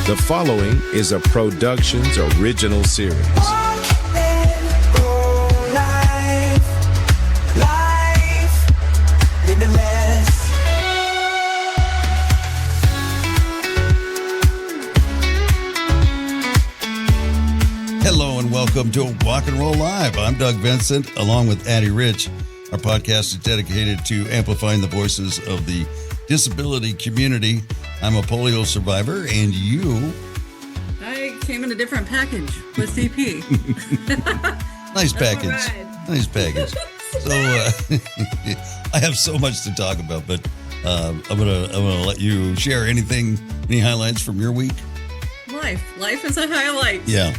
The following is a Productions original series. Hello and welcome to Walk and Roll Live. I'm Doug Vincent, along with Addie Rich. Our podcast is dedicated to amplifying the voices of the disability community. I'm a polio survivor, and you? I came in a different package with CP. Nice package. Right. Nice package. So I have so much to talk about, but I'm gonna let you share any highlights from your week. Life is a highlight. Yeah.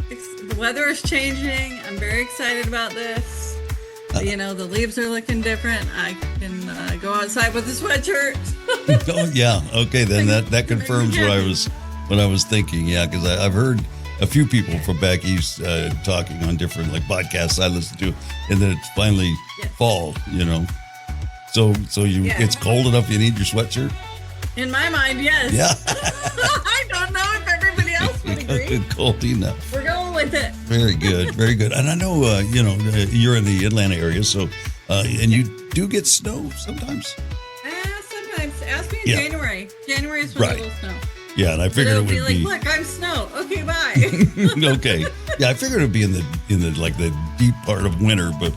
The weather is changing. I'm very excited about this. The leaves are looking different. I can go outside with a sweatshirt. Oh yeah, okay. Then that confirms what I was thinking. Yeah, because I've heard a few people from back east talking on different podcasts I listen to, and then it's finally fall. So it's cold enough you need your sweatshirt. In my mind, yes. Yeah. I don't know if everybody else would agree. Cold enough. We're going with it. Very good, very good. And I know you're in the Atlanta area, so and you do get snow sometimes. Sometimes. Ask me in January. January is when it'll snow. Yeah, and I figured it would be like, look, I'm snow. Okay, bye. Okay. Yeah, I figured it'd be in the the deep part of winter, but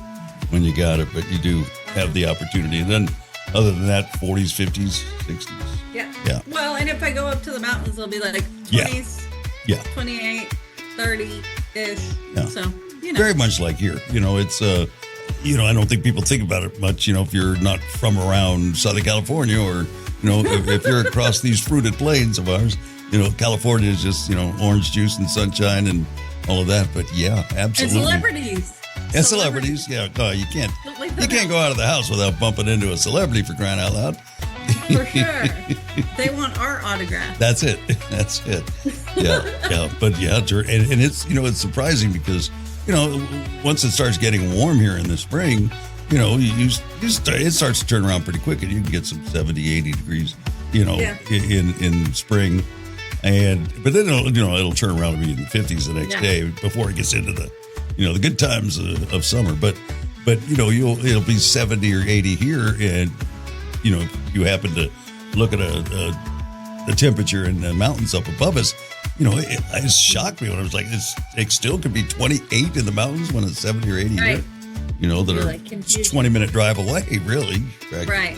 when you got it, but you do have the opportunity. And then other than that, 40s, 50s, 60s. Yeah. Well, and if I go up to the mountains, it'll be like 20s, 28, 30-ish. Yeah. So, Very much like here. It's, I don't think people think about it much, if you're not from around Southern California or, if you're across these fruited plains of ours, California is just, orange juice and sunshine and all of that. But yeah, absolutely. And celebrities. And celebrities. Yeah. Oh, you can't go out of the house without bumping into a celebrity, for crying out loud. For sure. They want our autograph. That's it. Yeah. But yeah, and it's, it's surprising because, once it starts getting warm here in the spring, it starts to turn around pretty quick, and you can get some 70, 80 degrees, in spring. But then it'll turn around to be in the 50s the next day before it gets into the, the good times of summer. But it'll be 70 or 80 here, and if you happen to look at the temperature in the mountains up above us, it shocked me when I was like, it still could be 28 in the mountains when it's 70 or 80 here. That are 20-minute drive away, really. Right.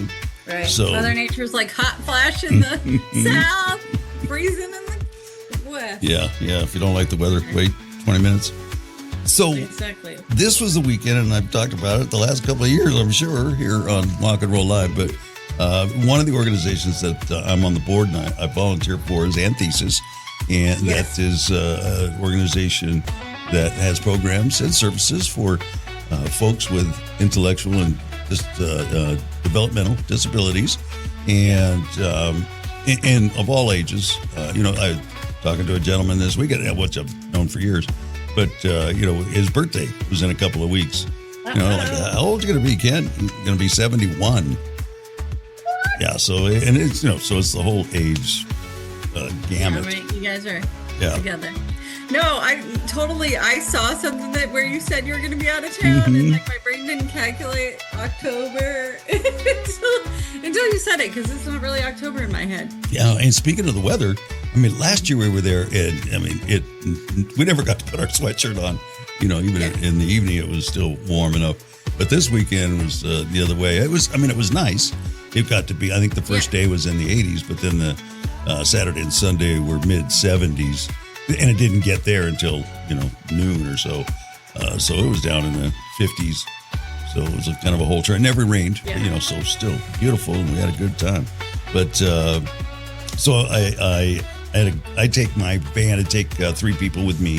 So Mother Nature's like hot flash in the south, freezing in the west. Yeah. If you don't like the weather, wait 20 minutes. So exactly. This was the weekend, and I've talked about it the last couple of years, I'm sure, here on Walk and Roll Live. But one of the organizations that I'm on the board and I volunteer for is Anthesis. And that is an organization that has programs and services for folks with intellectual and developmental disabilities, and of all ages. I was talking to a gentleman this weekend, which I've known for years, but his birthday was in a couple of weeks. How old are you going to be, Ken? Going to be 71. Yeah. So it's so it's the whole age gamut. Right, you guys are together. No, I saw something where you said you were going to be out of town, and my brain didn't calculate October until you said it, because it's not really October in my head. Yeah, and speaking of the weather, last year we were there, and we never got to put our sweatshirt on. Even in the evening it was still warm enough. But this weekend was the other way. It was nice. It got to be, I think the first day was in the 80s, but then the Saturday and Sunday were mid 70s. And it didn't get there until, noon or so. So it was down in the 50s. So it was kind of a whole turn. It never rained, so still beautiful, and we had a good time. But so I take my van and take 3 people with me,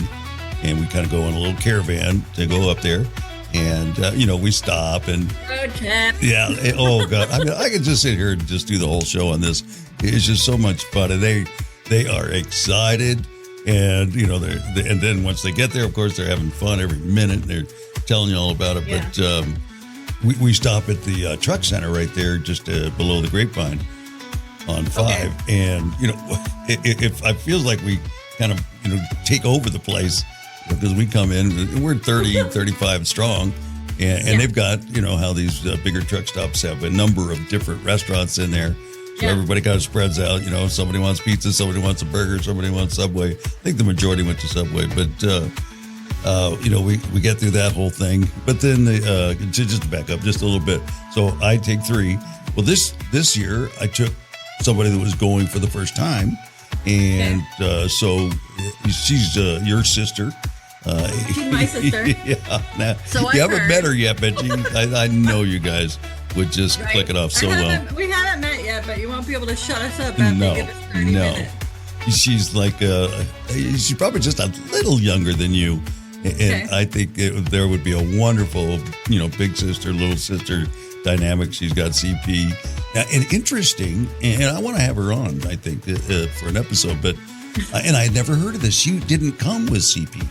and we kind of go in a little caravan to go up there. And, we stop and... Road trip. Yeah. Oh, God. I could just sit here and just do the whole show on this. It's just so much fun. And they are excited. And, and then once they get there, of course, they're having fun every minute. They're telling you all about it. Yeah. But we stop at the truck center right there, just below the Grapevine. on 5. And, if I feels like we kind of, take over the place because we come in and we're 30, 35 strong. And they've got, how these bigger truck stops have a number of different restaurants in there. So everybody kind of spreads out. Somebody wants pizza, somebody wants a burger, somebody wants Subway. I think the majority went to Subway, but we get through that whole thing. But then just to back up just a little bit. So I take 3. Well, this year I took somebody that was going for the first time, and so she's your sister. She's my sister. So you haven't met her yet, but I know you guys would just click it off so well. We haven't met yet, but you won't be able to shut us up after you give us 30 minutes. She's like, she's probably just a little younger than you. And I think there would be a wonderful, big sister, little sister dynamic. She's got CP. And interesting, and I want to have her on, I think, for an episode, but, and I had never heard of this. She didn't come with CP.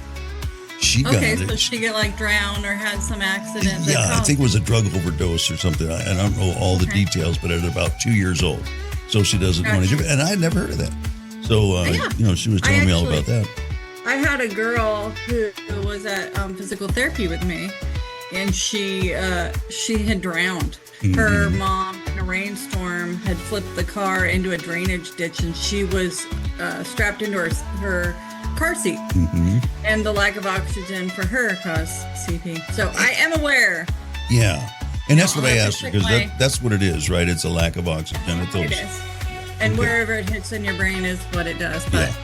She got it. So she got drowned or had some accident. Yeah, I think it was a drug overdose or something. I don't know all the details, but at about 2 years old. So she doesn't want to do it. And I had never heard of that. So, she was telling me all about that. I had a girl who was at physical therapy with me, and she had drowned. Mm-hmm. Her mom, in a rainstorm, had flipped the car into a drainage ditch, and she was strapped into her car seat. Mm-hmm. And the lack of oxygen for her caused CP. So I am aware. Yeah. And that's what I asked her, because that's what it is, right? It's a lack of oxygen. It is. And wherever it hits in your brain is what it does. But,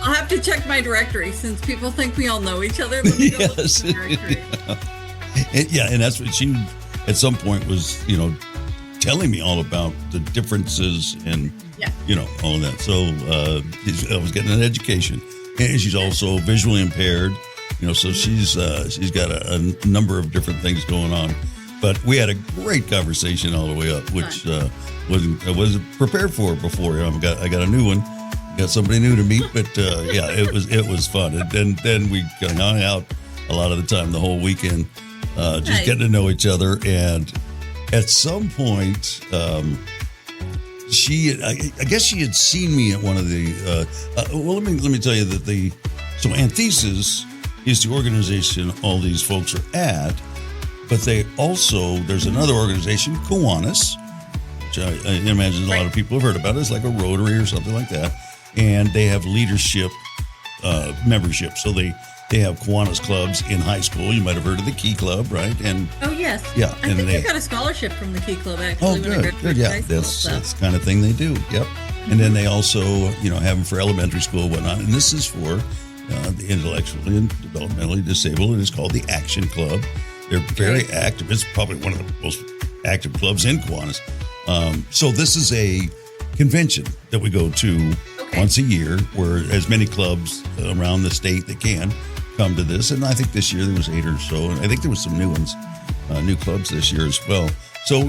I'll have to check my directory since people think we all know each other. Let me go look at the directory. And that's what she, at some point, was, telling me all about the differences and, all of that. So I was getting an education. And she's also visually impaired, so she's got a number of different things going on. But we had a great conversation all the way up, which I wasn't prepared for before. I got a new one, got somebody new to meet. But it was fun. And then we hung out a lot of the time, the whole weekend, just getting to know each other. And at some point, I guess she had seen me at one of the. Let me tell you that so Anthesis is the organization all these folks are at, but there's another organization, Kiwanis, which I imagine a lot of people have heard about. It's like a Rotary or something like that, and they have leadership membership. So they have Kiwanis clubs in high school. You might have heard of the Key Club, right? And yes, yeah, I think they got a scholarship from the Key Club actually. Good, yeah, that's the kind of thing they do. Yep, and then they also have them for elementary school, and whatnot. And this is for the intellectually and developmentally disabled, and it's called the Action Club. They're very active. It's probably one of the most active clubs in Kiwanis. So this is a convention that we go to once a year, where as many clubs around the state that can come to this. And I think this year there was 8 or so. And I think there was some new ones, new clubs this year as well. So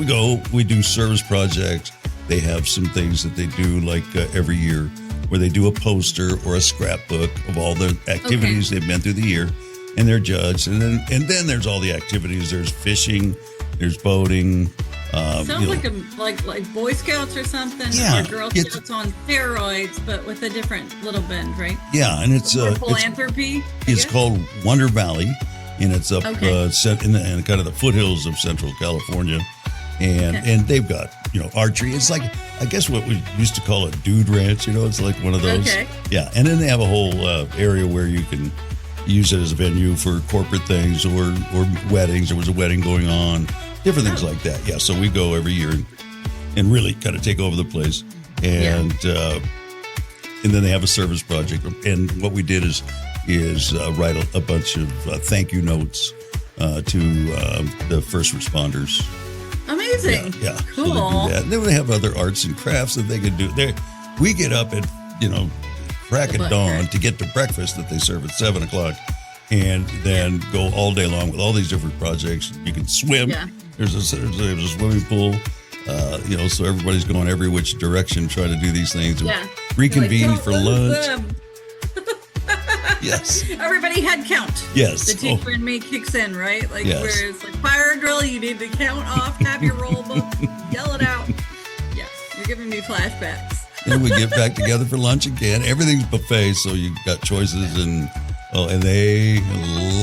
we do service projects. They have some things that they do like every year, where they do a poster or a scrapbook of all the activities they've been through the year, and they're judged. And then there's all the activities. There's fishing, there's boating. Sounds like Boy Scouts or something, or Girl Scouts on steroids, but with a different little bend, right? Yeah, and it's philanthropy. It's called Wonder Valley, and it's up in the kind of the foothills of Central California, and they've got archery. It's like, I guess, what we used to call a dude ranch. It's like one of those. Yeah, and then they have a whole area where you can use it as a venue for corporate things or weddings. There was a wedding going on. Different things like that. Yeah, so we go every year and really kind of take over the place. And then they have a service project. And what we did is write a bunch of thank you notes to the first responders. Amazing. Yeah. Cool. So they do that. And then they have other arts and crafts that they can do. We get up at, crack of dawn to get to breakfast that they serve at 7 o'clock. And then go all day long with all these different projects. You can swim. Yeah. There's a swimming pool, so everybody's going every which direction trying to do these things. Yeah. Reconvene for lunch. Yes. Everybody head count. Yes. The teacher in me kicks in, right? Where it's like fire drill, you need to count off, have your roll book, yell it out. Yes. You're giving me flashbacks. And we get back together for lunch again. Everything's buffet, so you've got choices, and they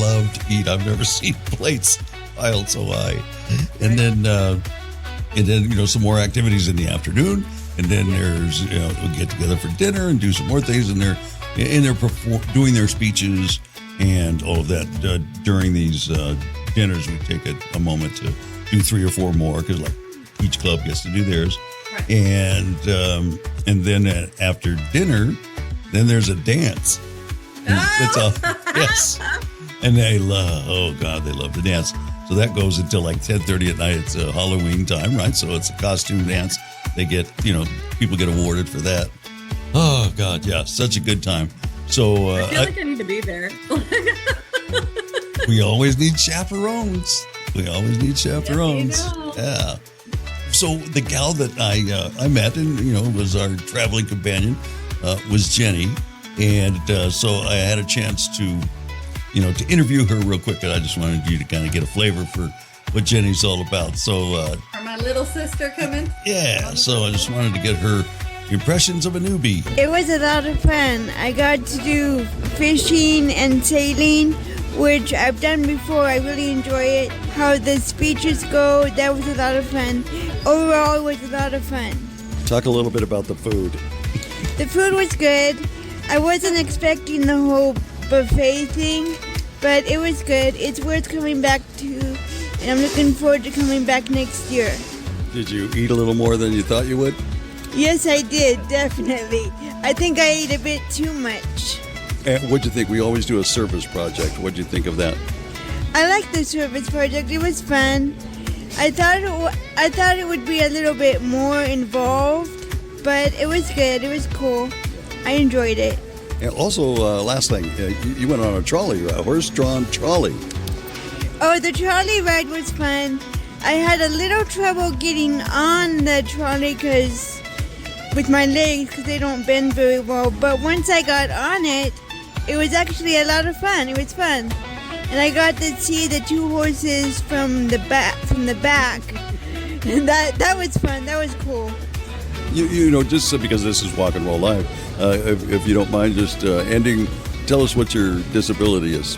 love to eat. I've never seen plates piled so high. And then some more activities in the afternoon, and then there's we get together for dinner and do some more things, and they're doing their speeches and all of that. During these dinners, we take a moment to do 3 or 4 more, because like each club gets to do theirs. Right. And then after dinner, then there's a dance. It's yes. And they love to dance. So that goes until like 10:30 at night. It's Halloween time, right? So it's a costume dance. They get, people get awarded for that. Oh God, yeah, such a good time. So I feel like I need to be there. We always need chaperones. Yes, Yeah. So the gal that I met and was our traveling companion was Jenny, and so I had a chance to interview her real quick, and I just wanted you to kind of get a flavor for what Jenny's all about. So for my little sister coming. Yeah. So I just wanted to get her impressions of a newbie. It was a lot of fun. I got to do fishing and sailing, which I've done before. I really enjoy it. How the speeches go, that was a lot of fun. Overall, it was a lot of fun. Talk a little bit about the food. The food was good. I wasn't expecting the whole buffet thing, but it was good. It's worth coming back to, and I'm looking forward to coming back next year. Did you eat a little more than you thought you would? Yes, I did, definitely. I think I ate a bit too much. And what'd you think? We always do a service project. What'd you think of that? I like the service project. It was fun. I thought it would be a little bit more involved, but it was good. It was cool. I enjoyed it. And also, last thing, you went on a trolley, a horse-drawn trolley. Oh, the trolley ride was fun. I had a little trouble getting on the trolley with my legs, because they don't bend very well. But once I got on it, it was actually a lot of fun. It was fun. And I got to see the 2 horses from the back. And that was fun. That was cool. Just because this is Walk and Roll Live, if you don't mind just ending, tell us what your disability is.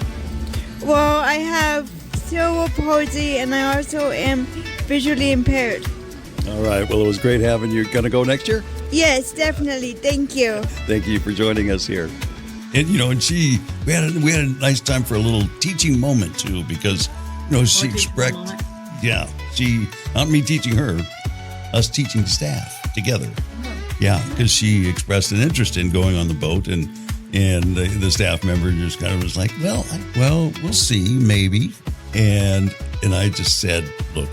Well, I have cerebral palsy, and I also am visually impaired. All right. Well, it was great having you. Gonna go next year? Yes, definitely. Thank you. Thank you for joining us here. And we had a nice time for a little teaching moment too, because she expressed, not me teaching her, us teaching staff together. Yeah, because she expressed an interest in going on the boat, and the staff member just kind of was like, well, we'll see, maybe. And I just said, look,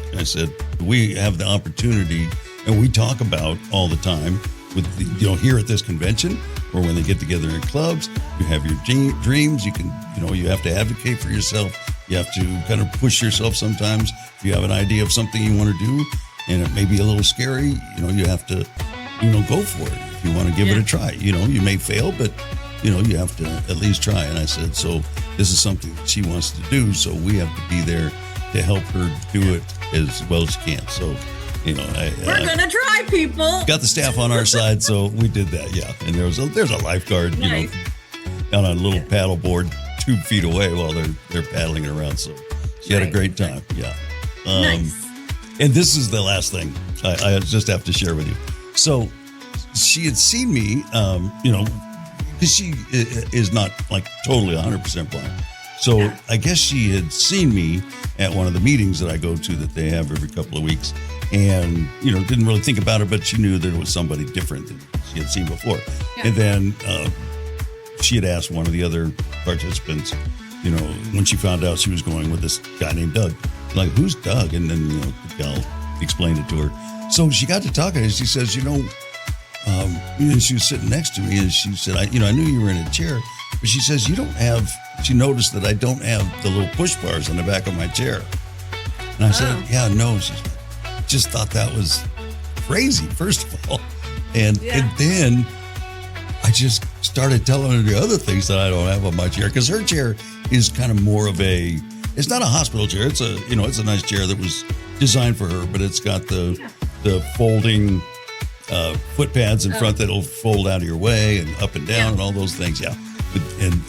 we have the opportunity, and we talk about all the time with here at this convention, or when they get together in clubs, you have your dreams. You can, you have to advocate for yourself. You have to kind of push yourself sometimes. If you have an idea of something you want to do, and it may be a little scary, you have to, go for it. If you want to give it a try, you may fail, but, you have to at least try. And I said, so this is something that she wants to do, so we have to be there to help her do it as well as she can. So, we're gonna try, people. Got the staff on our side, so we did that. Yeah, and there's a lifeguard, nice. On a little paddle board 2 feet away while they're paddling it around. So she had a great time. Yeah. Nice. And this is the last thing I just have to share with you. So she had seen me, because she is not like totally 100% blind. So I guess she had seen me at one of the meetings that I go to that they have every couple of weeks, and didn't really think about it, but she knew there was somebody different than she had seen before. Yeah. And then she had asked one of the other participants, when she found out she was going with this guy named Doug, like, who's Doug? And then the gal explained it to her. So she got to talking, and she says, and she was sitting next to me, and she said, I knew you were in a chair, but she says, she noticed that I don't have the little push bars on the back of my chair. And I said, yeah, no. She just thought that was crazy, first of all. And then I just started telling her the other things that I don't have on my chair, because her chair is kind of more of it's not a hospital chair. It's it's a nice chair that was designed for her, but it's got the folding foot pads in front that'll fold out of your way and up and down and all those things. Yeah.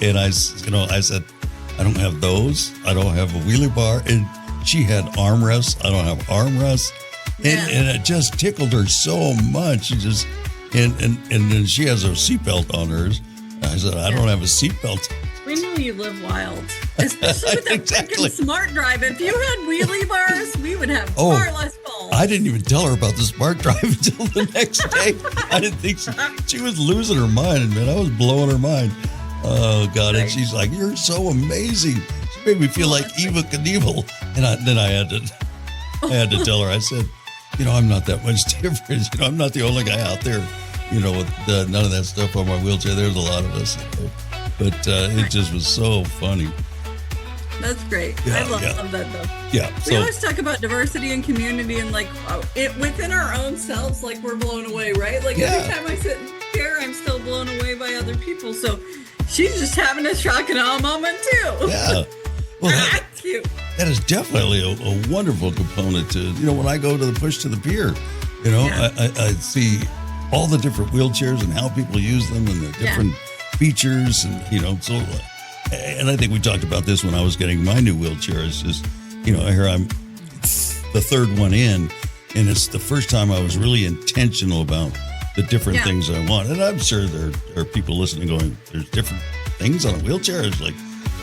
And I said, I don't have those. I don't have a wheelie bar. And she had armrests. I don't have armrests. And it just tickled her so much. She just, and then she has a seatbelt on hers. I said, I don't have a seatbelt. We know you live wild, especially with that freaking smart drive. If you had wheelie bars, we would have far less falls. I didn't even tell her about the smart drive until the next day. I didn't think she was losing her mind, and man, I was blowing her mind. Oh God! And she's like, "You're so amazing." She made me feel like Eva Knievel, and then I had to tell her. I said, I'm not that much different. I'm not the only guy out there, with none of that stuff on my wheelchair. There's a lot of us. But it just was so funny. That's great. Yeah, I love that, though. Yeah. We always talk about diversity and community and, it within our own selves, we're blown away, right? Every time I sit here, I'm still blown away by other people. So she's just having a shock and awe moment, too. Yeah. Well, that's cute. That is definitely a wonderful component to, when I go to the Push to the Pier, I see all the different wheelchairs and how people use them and the different features and and I think we talked about this when I was getting my new wheelchair. It's just here I'm the third one in, and it's the first time I was really intentional about the different things I want. And I'm sure there are people listening going, there's different things on a wheelchair. It's like,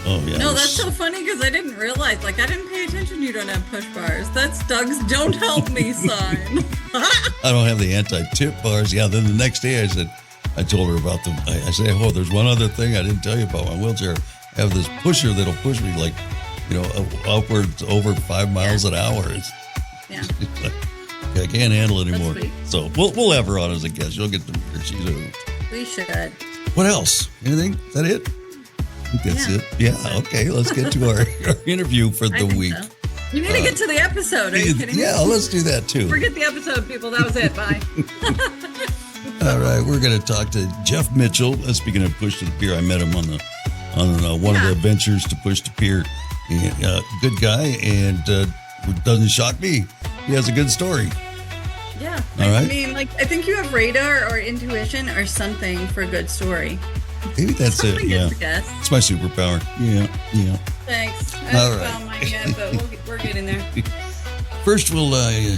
oh yeah. No, that's so funny because I didn't realize, I didn't pay attention you don't have push bars. That's Doug's don't help me sign. I don't have the anti-tip bars. Yeah, then the next day I told her about them. I said, there's one other thing I didn't tell you about my wheelchair. I have this pusher that'll push me upwards over 5 miles an hour. I can't handle it anymore. So we'll have her on as a guest. You'll get to meet her. She's a... We should. What else? Anything? Is that it? I think that's it. Yeah. Okay. Let's get to our interview for the week. So. You need to get to the episode. Are you kidding me? Yeah, let's do that too. Forget the episode, people. That was it. Bye. All right, we're going to talk to Jeff Mitchell. Speaking of Push to the Pier, I met him on one of the adventures to Push to Pier. Good guy, and doesn't shock me. He has a good story. Yeah. All right. I mean, I think you have radar or intuition or something for a good story. Maybe that's it. Yeah. It's my superpower. Yeah. Thanks. I haven't found mine yet, but we're getting there. First, we'll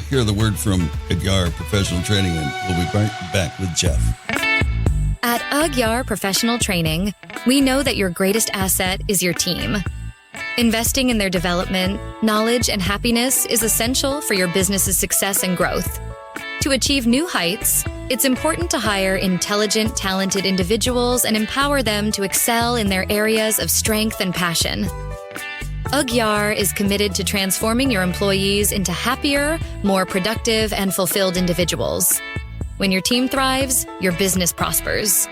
hear the word from Agyar Professional Training, and we'll be right back with Jeff. At Agyar Professional Training, we know that your greatest asset is your team. Investing in their development, knowledge, and happiness is essential for your business's success and growth. To achieve new heights, it's important to hire intelligent, talented individuals and empower them to excel in their areas of strength and passion. Agyar is committed to transforming your employees into happier, more productive, and fulfilled individuals. When your team thrives, your business prospers.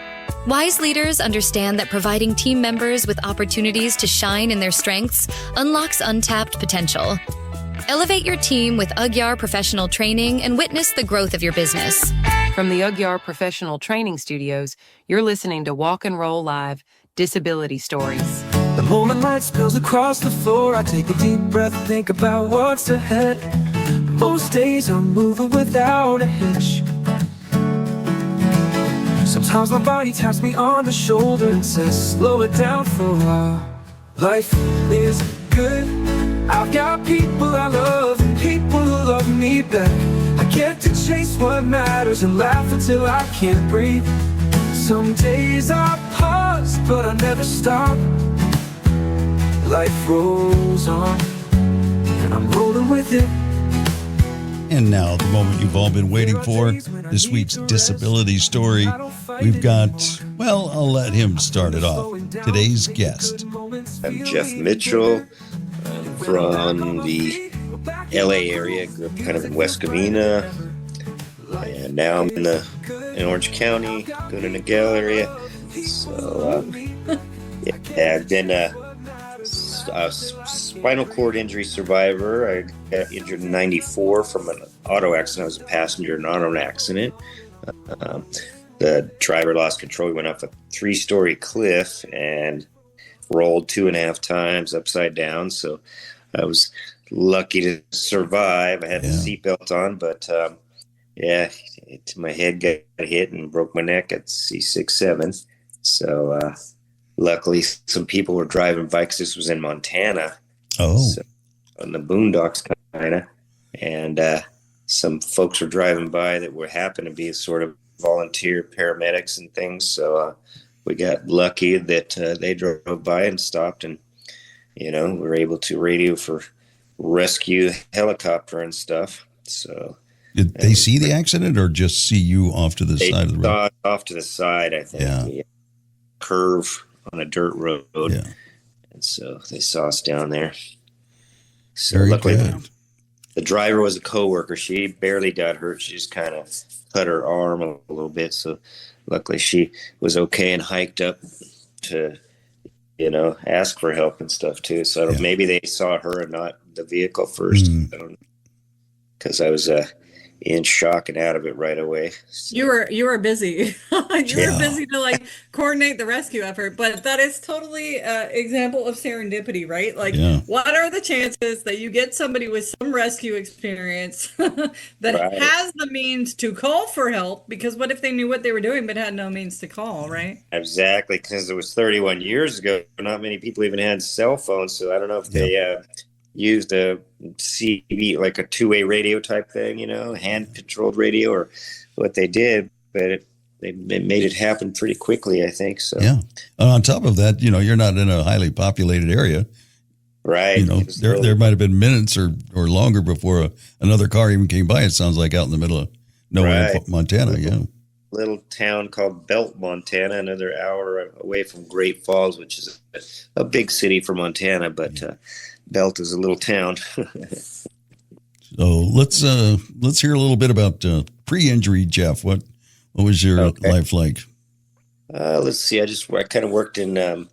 Wise leaders understand that providing team members with opportunities to shine in their strengths unlocks untapped potential. Elevate your team with Agyar Professional Training and witness the growth of your business. From the Agyar Professional Training Studios, you're listening to Walk and Roll Live, Disability Stories. The moment light spills across the floor, I take a deep breath, think about what's ahead. Most days I'm moving without a hitch. Sometimes my body taps me on the shoulder and says, slow it down for a while. Life is good. I've got people I love and people who love me back. I get to chase what matters and laugh until I can't breathe. Some days I pause, but I never stop. Life rolls on, and I'm rolling with it. And now, the moment you've all been waiting for, this week's disability story. We've got, I'll let him start it off. Today's guest. I'm Jeff Mitchell. I'm from the LA area, grew up kind of in West Covina. And now I'm in Orange County, going to the Niguel area. So, I've been a spinal cord injury survivor. I got injured in 94 from an auto accident. I was a passenger in an auto accident. The driver lost control. He went off a 3-story cliff and rolled 2.5 times upside down. So I was lucky to survive. I had the seatbelt on, but yeah, my head got hit and broke my neck at C6-7. So luckily, some people were driving bikes. This was in Montana. Oh, so, on the boondocks, kind of, and some folks were driving by that were happened to be sort of volunteer paramedics and things. So we got lucky that they drove by and stopped, and we were able to radio for rescue helicopter and stuff. So did they see the accident or just see you off to the side of the road? Saw it off to the side, I think. Yeah. Curve on a dirt road. Yeah. And so they saw us down there. So Very luckily, good. the driver was a coworker. She barely got hurt. She just kind of cut her arm a little bit. So luckily she was okay and hiked up to, ask for help and stuff too. So maybe they saw her and not the vehicle first. Because I was in shock and out of it right away. So. You were busy. You were busy to coordinate the rescue effort, but that is totally example of serendipity, right? What are the chances that you get somebody with some rescue experience that has the means to call for help? Because what if they knew what they were doing but had no means to call, right? Exactly, because it was 31 years ago. Not many people even had cell phones, so I don't know if they used a CB, like a two-way radio type thing, hand-controlled radio, or what they did, but they made it happen pretty quickly, I think. So yeah. And on top of that, you're not in a highly populated area, right? There might have been minutes or longer before another car even came by. It sounds like out in the middle of nowhere in Montana. Yeah, little town called Belt, Montana, another hour away from Great Falls, which is a big city for Montana, but. Belt is a little town. So let's hear a little bit about pre-injury, Jeff. What was your life like? Let's see. I kind of worked in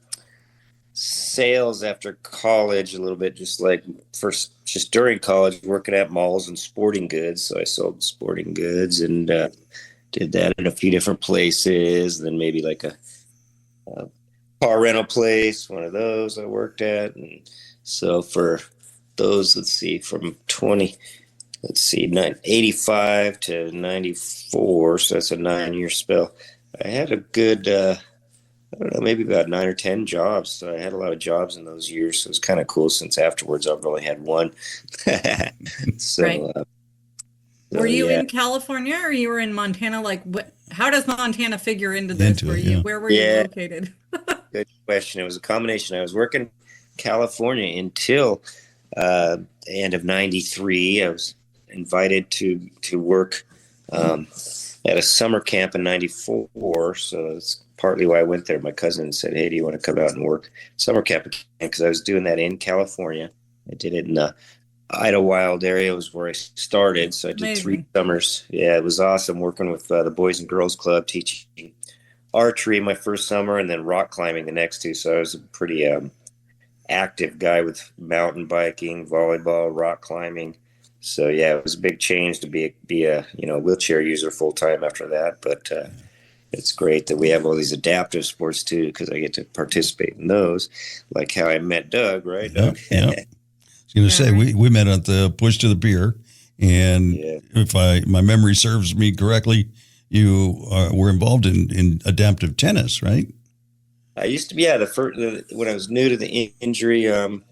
sales after college a little bit, just during college, working at malls and sporting goods. So I sold sporting goods and did that in a few different places. Then maybe like a car rental place, one of those I worked at, and so for those, from 85 to 94, so that's a 9-year spell. I had a good, maybe about 9 or 10 jobs. So I had a lot of jobs in those years. So it was kind of cool since afterwards I've only had one. So, right. Were you in California or you were in Montana? How does Montana figure into this for you? Where were you located? Good question. It was a combination. I was working California until the end of 93. I was invited to work at a summer camp in 94, so that's partly why I went there. My cousin said, hey, do you want to come out and work summer camp? Because I was doing that in California. I did it in the Idlewild area was where I started, so I did 3 summers. Yeah, it was awesome working with the Boys and Girls Club, teaching archery my first summer and then rock climbing the next 2, so I was a pretty active guy with mountain biking, volleyball, rock climbing. So yeah, it was a big change to be a wheelchair user full time after that. But it's great that we have all these adaptive sports too, because I get to participate in those, like how I met Doug, right? Doug? Yeah. I was going to say we met at the Push to the Pier, and if my memory serves me correctly, you were involved in adaptive tennis, right? I used to be, when I was new to the injury,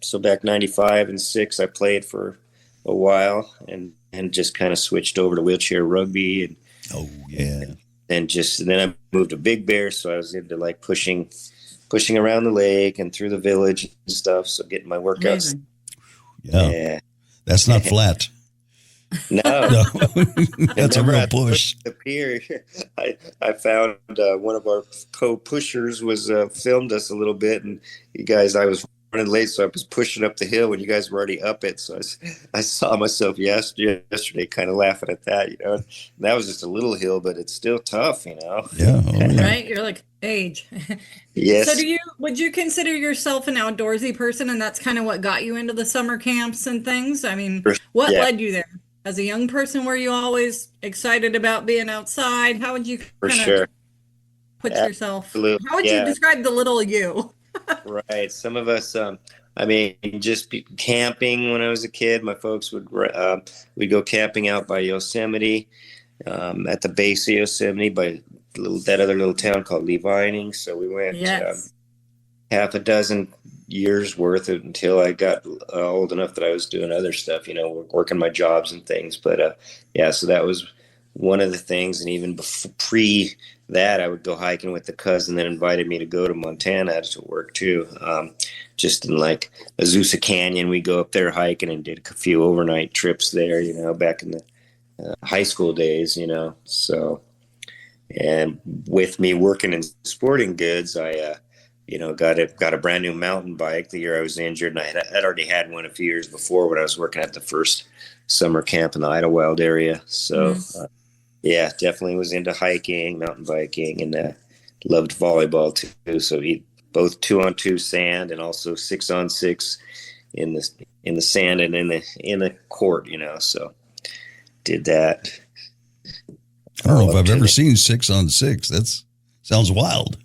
so back 95 and 6, I played for a while and just kind of switched over to wheelchair rugby. And, then I moved to Big Bear, so I was into pushing around the lake and through the village and stuff, so getting my workouts. Yeah. That's not flat. No. That's a real push. The pier, I found one of our co-pushers was filmed us a little bit, and you guys, I was running late, so I was pushing up the hill when you guys were already up it. So I saw myself yesterday kind of laughing at that, And that was just a little hill, but it's still tough, Yeah. Right? You're like, age. Yes. So would you consider yourself an outdoorsy person, and that's kind of what got you into the summer camps and things? I mean, what led you there? As a young person, were you always excited about being outside? How would you put yourself? Absolutely. How would you describe the little you? Right. Some of us, just camping when I was a kid. My folks would we'd go camping out by Yosemite, at the base of Yosemite by that other little town called Reimagined. So we went half a dozen years worth until I got old enough that I was doing other stuff, working my jobs and things. But so that was one of the things. And even pre that, I would go hiking with the cousin that invited me to go to Montana to work too. Just in like Azusa Canyon, we go up there hiking and did a few overnight trips there, back in the high school days, so, and with me working in sporting goods, I, got a brand new mountain bike the year I was injured, and I'd already had one a few years before when I was working at the first summer camp in the Idlewild area. So, definitely was into hiking, mountain biking, and loved volleyball too. So both 2-on-2 sand and also 6-on-6 in the sand and in the court, so did that. I don't know if I've ever seen 6-on-6. That sounds wild.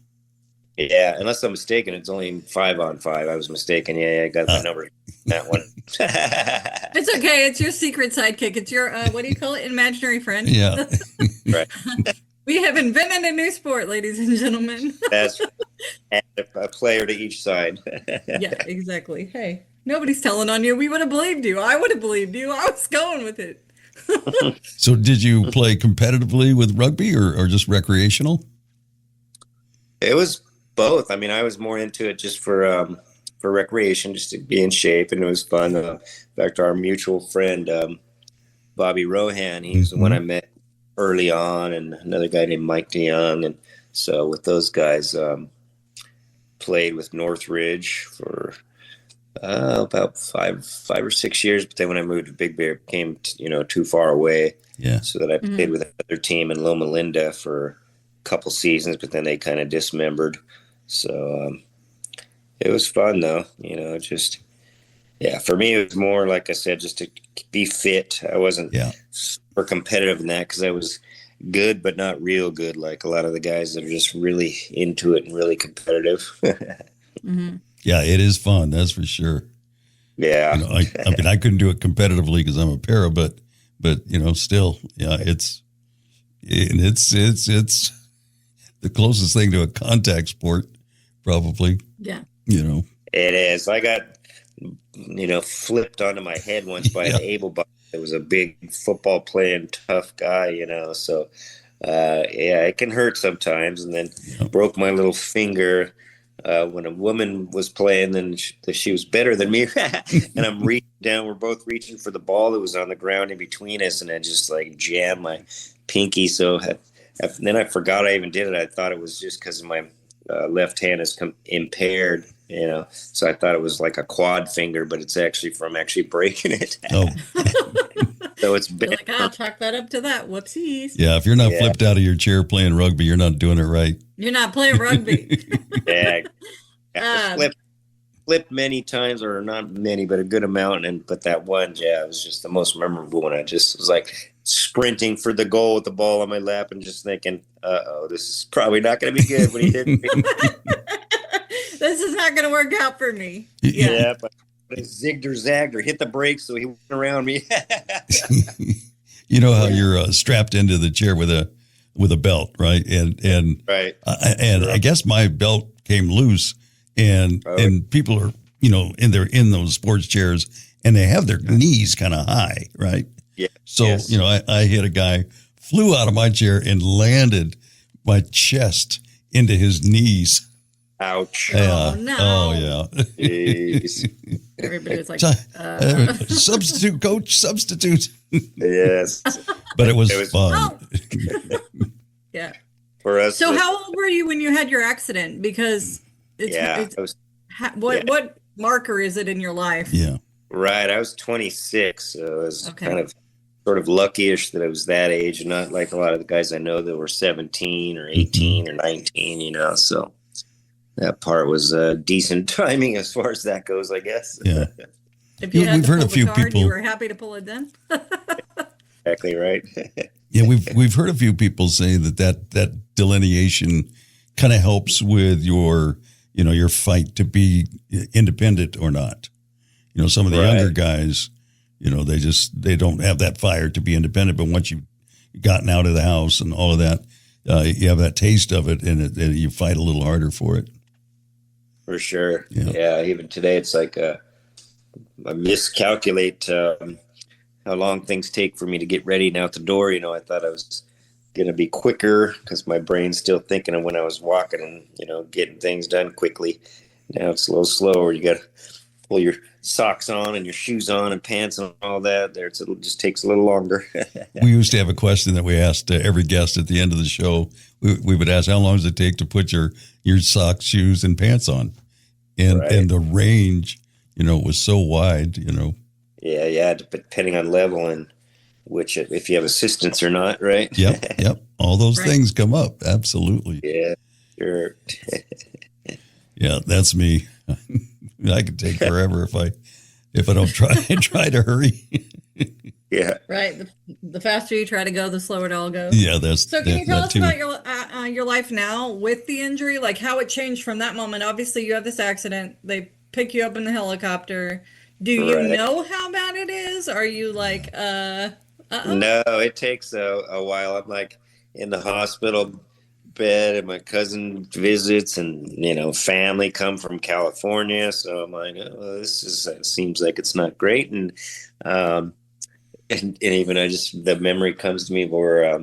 Yeah, unless I'm mistaken, it's only 5-on-5. I was mistaken. Yeah, I got my number that one. It's okay. It's your secret sidekick. It's your what do you call it? Imaginary friend. Yeah. Right. We have invented a new sport, ladies and gentlemen. That's a player to each side. Yeah, exactly. Hey, nobody's telling on you. We would have believed you. I would have believed you. I was going with it. So did you play competitively with rugby or just recreational? It was both. I mean, I was more into it just for recreation, just to be in shape, and it was fun. In fact, our mutual friend, Bobby Rohan, he's the one I met early on, and another guy named Mike DeYoung. And so with those guys, played with Northridge for about five or 6 years. But then when I moved to Big Bear, it became, too far away. Yeah. So that I played with another team in Loma Linda for a couple seasons, but then they kind of dismembered. So it was fun though, for me, it was more, like I said, just to be fit. I wasn't super competitive in that because I was good, but not real good. Like a lot of the guys that are just really into it and really competitive. Yeah, it is fun. That's for sure. Yeah. I mean, I couldn't do it competitively because I'm a para, but still, it's the closest thing to a contact sport, probably. Yeah. It is. I got, flipped onto my head once by an able body. It was a big football playing tough guy, so it can hurt sometimes. And then broke my little finger when a woman was playing, then she was better than me. And I'm reaching down. We're both reaching for the ball that was on the ground in between us, and I just jammed my pinky. So then I forgot I even did it. I thought it was just because my left hand is impaired, so I thought it was like a quad finger, but it's actually from breaking it. Oh. So it's been like, I'll chalk that up to that. Whoopsies. Yeah, if you're not flipped out of your chair playing rugby, you're not doing it right. You're not playing rugby. Flipped many times, or not many, but a good amount. But that one, it was just the most memorable one. I just was sprinting for the goal with the ball on my lap and just thinking, this is probably not going to be good when he hit me. This is not going to work out for me. Yeah, but I zigged or zagged or hit the brakes, so he went around me. You know how you're strapped into the chair with a belt, right? And right. I guess my belt came loose, and people are in those sports chairs, and they have their knees kind of high, right? Yeah. So I hit a guy, flew out of my chair, and landed my chest into his knees. Ouch. Oh, no. Oh, yeah. Everybody was like, substitute, coach, substitute. Yes. But it was fun. Oh. Yeah. For us. So how old were you when you had your accident? Because what marker is it in your life? Yeah. Right. I was 26. So I was kind of sort of lucky-ish that I was that age, and not like a lot of the guys I know that were 17 or 18 or 19, so that part was decent timing as far as that goes, I guess. Yeah. If you had to pull the card, you were happy to pull it then? Exactly right. Yeah, we've heard a few people say that delineation kind of helps with your fight to be independent or not. Some of the younger guys, they don't have that fire to be independent. But once you gotten out of the house and all of that, you have that taste of it, and you fight a little harder for it. For sure. Yeah. Yeah. Even today, it's like I miscalculate how long things take for me to get ready and out the door. You know, I thought I was going to be quicker because my brain's still thinking of when I was walking and, you know, getting things done quickly. Now it's a little slower. You got to pull your socks on and your shoes on and pants and all that. It just takes a little longer. We used to have a question that we asked every guest at the end of the show. We would ask, how long does it take to put your socks, shoes, and pants on? And the range, you know, was so wide, you know. Yeah, depending on level and if you have assistance or not, right? Yep. All those things come up. Absolutely. Yeah, sure. Yeah, that's me. I could take forever if I don't try to hurry. Yeah. Right. The faster you try to go, the slower it all goes. Yeah, that's so. Can you tell us about your life now with the injury, like how it changed from that moment? Obviously, you have this accident. They pick you up in the helicopter. Do you know how bad it is? Are you like, No, it takes a while. I'm like in the hospital bed and my cousin visits and, you know, family come from California. So I'm like, oh, seems like it's not great. And even the memory comes to me where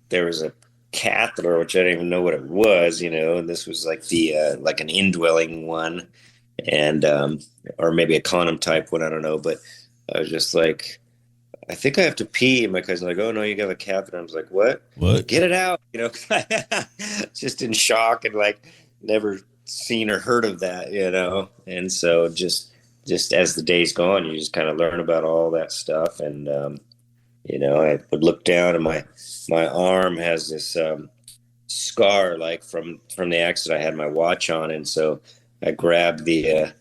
there was a catheter, which I didn't even know what it was, you know, and this was like like an indwelling one. And or maybe a condom type one, I don't know, but I was just like, I think I have to pee. And my cousin's like, oh no, you got a catheter. I was like, what? Get it out, you know. Just in shock and like never seen or heard of that, you know. And so just as the days go on, you just kind of learn about all that stuff. And you know, I would look down and my arm has this scar like from the accident. I had my watch on, and so I grabbed the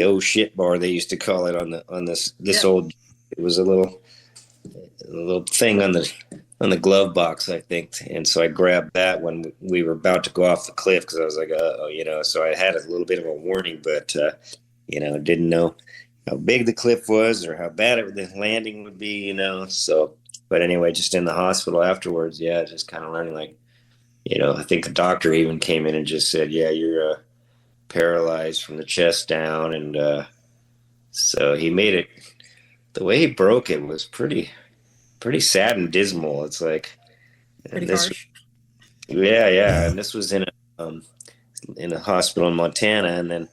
oh shit bar, they used to call it on this old. It was a little thing on the glove box, I think, and so I grabbed that when we were about to go off the cliff because I was like, oh, you know. So I had a little bit of a warning, but you know, didn't know how big the cliff was or how bad the landing would be, you know. So, but anyway, just in the hospital afterwards, yeah, just kind of learning, like, you know, I think the doctor even came in and just said, yeah, you're paralyzed from the chest down. And so he made it, the way he broke it was pretty sad and dismal. It's like, pretty harsh. Yeah. And this was in a hospital in Montana. And then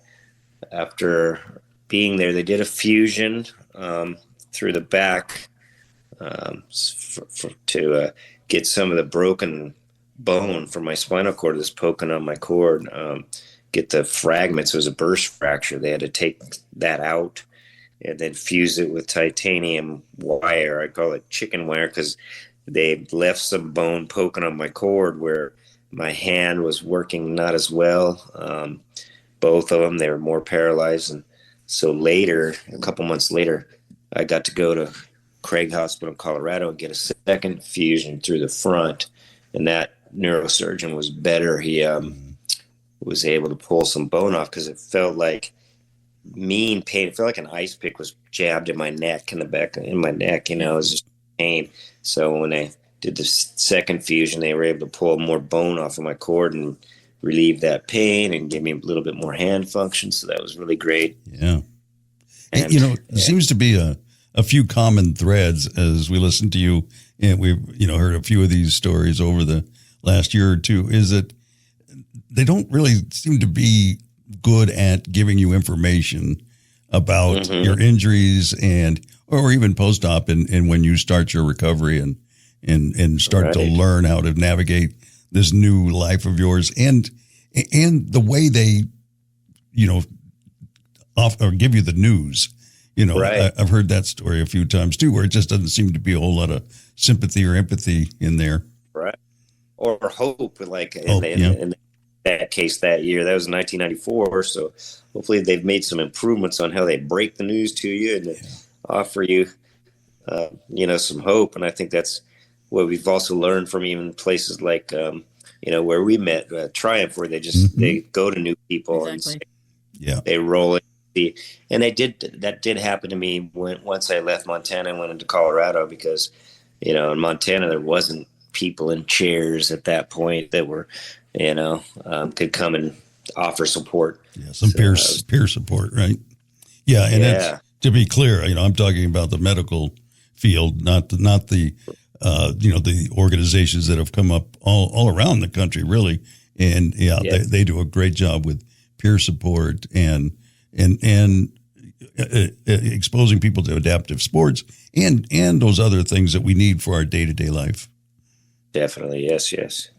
after being there, they did a fusion through the back to get some of the broken bone from my spinal cord that's poking on my cord, get the fragments. It was a burst fracture. They had to take that out and then fuse it with titanium wire. I call it chicken wire because they left some bone poking on my cord where my hand was working not as well. Both of them, they were more paralyzed. And so later, a couple months later, I got to go to Craig Hospital in Colorado and get a second fusion through the front. And that neurosurgeon was better. He was able to pull some bone off because it felt like mean pain. It felt like an ice pick was jabbed in my neck, in my neck, you know. It was just pain. So when they did the second fusion, they were able to pull more bone off of my cord and relieve that pain and give me a little bit more hand function. So that was really great. Yeah. And, you know, there seems to be a few common threads as we listen to you, and we've, you know, heard a few of these stories over the last year or two, is that they don't really seem to be good at giving you information about your injuries or even post-op and when you start your recovery and start to learn how to navigate this new life of yours and the way they, you know, or give you the news. You know, I've heard that story a few times too, where it just doesn't seem to be a whole lot of sympathy or empathy in there. Right. Or hope, like in that case that year. That was 1994. So hopefully they've made some improvements on how they break the news to you and offer you, you know, some hope. And I think that's what we've also learned from even places like, you know, where we met, Triumph, where they just they go to new people and they roll it. And that did happen to me once I left Montana and went into Colorado, because in Montana, there wasn't people in chairs at that point that were, could come and offer support. Yeah, some peer support, right? Yeah, and that's, to be clear, I'm talking about the medical field, not the the organizations that have come up all around the country, really. And they do a great job with peer support and exposing people to adaptive sports and those other things that we need for our day-to-day life. Definitely, yes.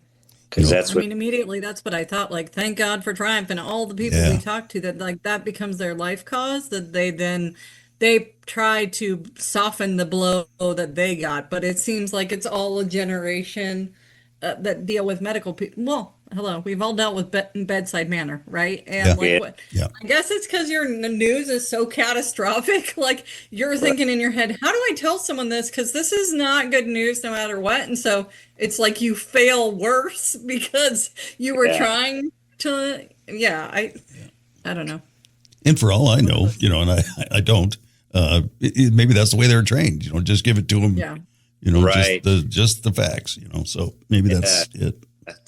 Because immediately that's what I thought. Like, thank God for Triumph and all the people we talked to that becomes their life cause. That they try to soften the blow that they got, but it seems like it's all a generation that deal with medical people. Well, hello, we've all dealt with bedside manner, right? And I guess it's because your news is so catastrophic. Like, you're thinking in your head, how do I tell someone this? Because this is not good news no matter what. And so it's like you fail worse because you were trying to, I don't know. And for all I know, and I don't, maybe that's the way they're trained, just give it to them. Yeah. Right. Just the facts, so maybe that's it.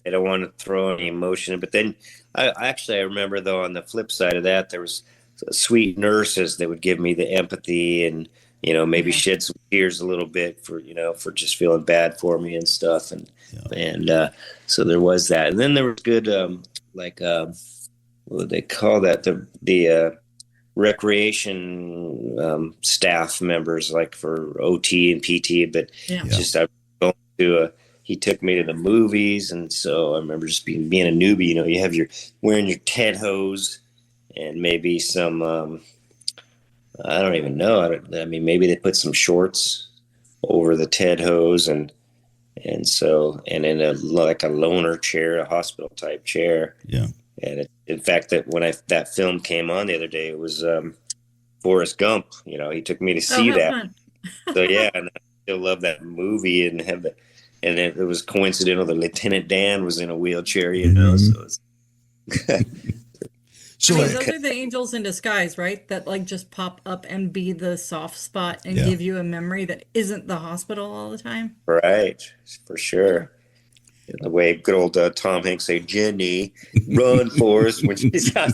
I don't want to throw any emotion, but then I remember, though, on the flip side of that, there was sweet nurses that would give me the empathy and, maybe shed some tears a little bit for just feeling bad for me and stuff. And so there was that. And then there was good, what would they call that? The recreation staff members, like for OT and PT, but just I was going to he took me to the movies, and so I remember just being a newbie. You have wearing your Ted hose and maybe some I don't even know. Maybe they put some shorts over the Ted hose, and in a loaner chair, a hospital type chair. Yeah. And in fact, that when that film came on the other day, it was Forrest Gump. He took me to see that. Fun. So and I still love that movie and have the. And it was coincidental that Lieutenant Dan was in a wheelchair, So, those are the angels in disguise, right? That just pop up and be the soft spot and give you a memory that isn't the hospital all the time. Right, for sure. And the way good old Tom Hanks say, "Jenny, run, Forrest," when she's out.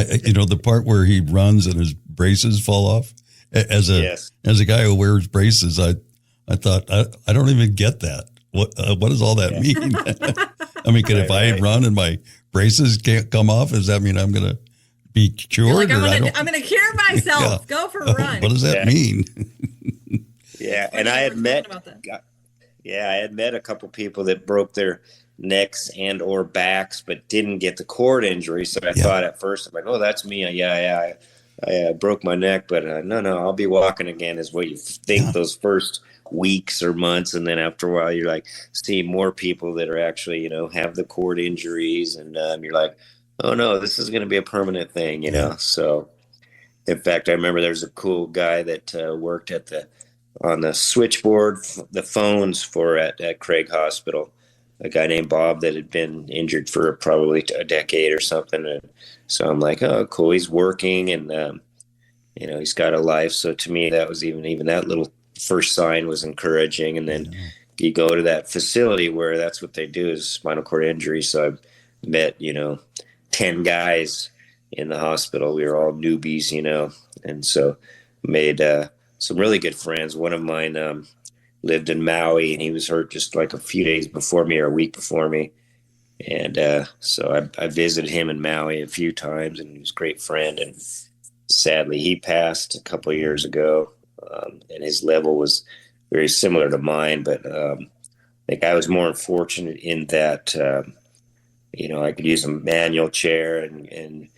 The part where he runs and his braces fall off. As a guy who wears braces, I thought I don't even get that. What does all that mean? If I run and my braces can't come off, does that mean I'm going to be cured? I'm going to cure myself. Go for a run. What does that mean? And I had met a couple people that broke their necks and or backs, but didn't get the cord injury. So I thought at first, I'm like, oh, that's me. I broke my neck, but no, I'll be walking again is what you think those first weeks or months. And then after a while, you're like seeing more people that are actually, have the cord injuries. And you're like, oh, no, this is going to be a permanent thing, So, in fact, I remember there's a cool guy that worked on the switchboard, the phones at Craig Hospital, a guy named Bob that had been injured for probably a decade or something. And so I'm like, oh, cool. He's working and, he's got a life. So to me, that was even that little first sign was encouraging. And then you go to that facility where that's what they do is spinal cord injury. So I've met, 10 guys in the hospital. We were all newbies, and so made some really good friends. One of mine lived in Maui, and he was hurt just like a few days before me or a week before me. And so I visited him in Maui a few times, and he was a great friend. And sadly, he passed a couple of years ago, and his level was very similar to mine. But I think I was more fortunate in that, I could use a manual chair and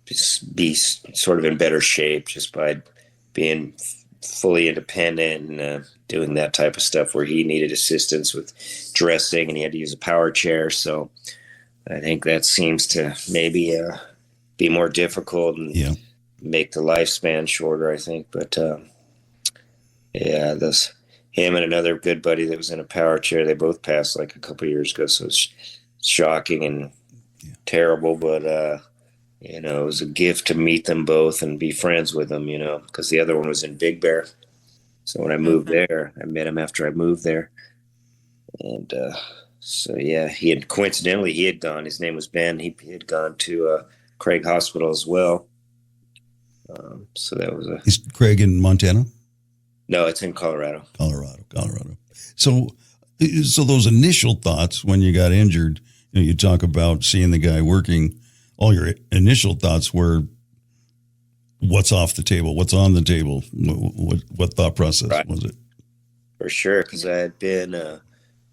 just be sort of in better shape just by being fully independent and doing that type of stuff where he needed assistance with dressing and he had to use a power chair. So I think that seems to maybe be more difficult and make the lifespan shorter, I think. But him and another good buddy that was in a power chair, they both passed like a couple of years ago. So it's shocking and terrible, but it was a gift to meet them both and be friends with them, because the other one was in Big Bear. So when I moved there, I met him after I moved there. And so, yeah, coincidentally, he had gone. His name was Ben. He had gone to Craig Hospital as well. So that was Is Craig in Montana? No, it's in Colorado. Colorado. So those initial thoughts when you got injured, you talk about seeing the guy working. All your initial thoughts were, what's off the table? What's on the table? What thought process was it? For sure, because I had been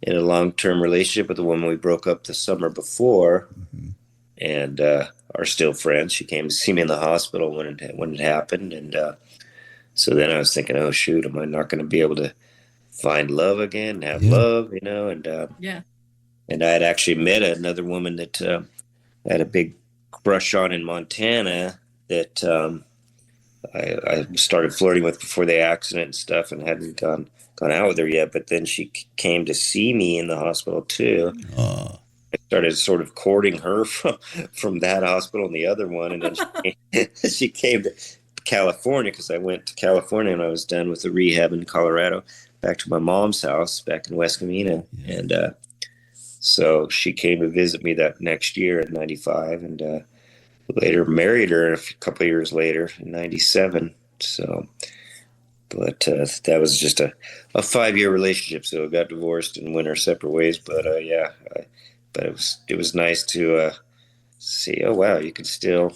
in a long-term relationship with a woman. We broke up the summer before, and are still friends. She came to see me in the hospital when it happened, and so then I was thinking, oh shoot, am I not going to be able to find love again, have love, And and I had actually met another woman that I had a big crush on in Montana that I started flirting with before the accident and stuff, and hadn't gone out with her yet. But then she came to see me in the hospital too. I started sort of courting her from that hospital and the other one, and then she came to California, because I went to California and I was done with the rehab in Colorado, back to my mom's house back in West Covina, and so she came to visit me that next year in '95, and later married her a couple of years later in '97. So, but that was just a 5-year relationship. So I got divorced and went our separate ways. But but it was nice to see. Oh wow, you can still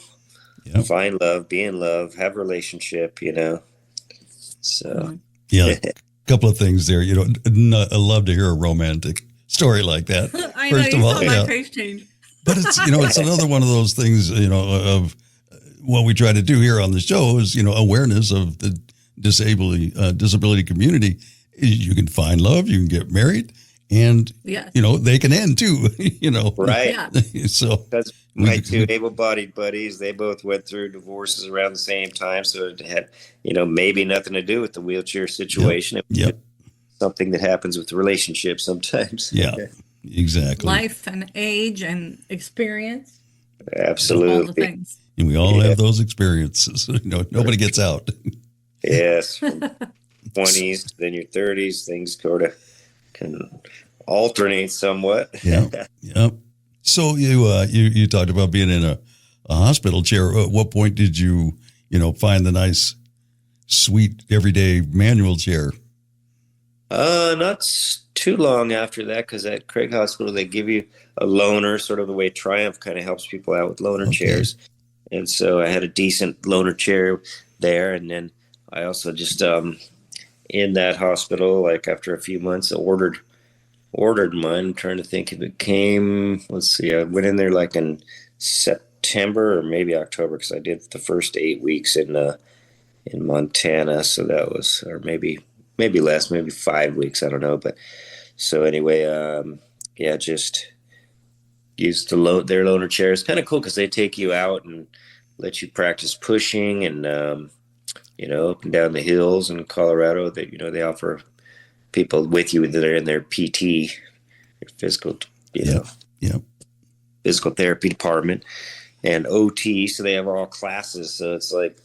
find love, be in love, have a relationship. So a couple of things there. I love to hear a romantic story like that. I First know, of you all, saw my face change. But it's it's another one of those things, of what we try to do here on the show is, awareness of the disability community. You can find love, you can get married, and they can end too. Right. Yeah. So that's my two able-bodied buddies. They both went through divorces around the same time, so it had maybe nothing to do with the wheelchair situation. Yep. Something that happens with relationships sometimes. Yeah. Exactly. Life and age and experience. Absolutely. All the things. And we all have those experiences. Nobody gets out. Yes. From 20s to then your 30s, things sort of can alternate somewhat. Yeah. Yep. So you talked about being in a hospital chair. At what point did you, find the nice, sweet, everyday manual chair? Not too long after that, because at Craig Hospital, they give you a loaner, sort of the way Triumph kind of helps people out with loaner chairs. And so I had a decent loaner chair there. And then I also just, in that hospital, like after a few months, ordered mine. I'm trying to think if it came, let's see, I went in there like in September or maybe October, because I did the first 8 weeks in Montana. So that was, or maybe less, maybe 5 weeks. I don't know. But so anyway, just use their loaner chair. It's kind of cool because they take you out and let you practice pushing and, up and down the hills in Colorado. That, they offer people with you that are in their PT, your physical, physical therapy department, and OT. So they have all classes. So it's like,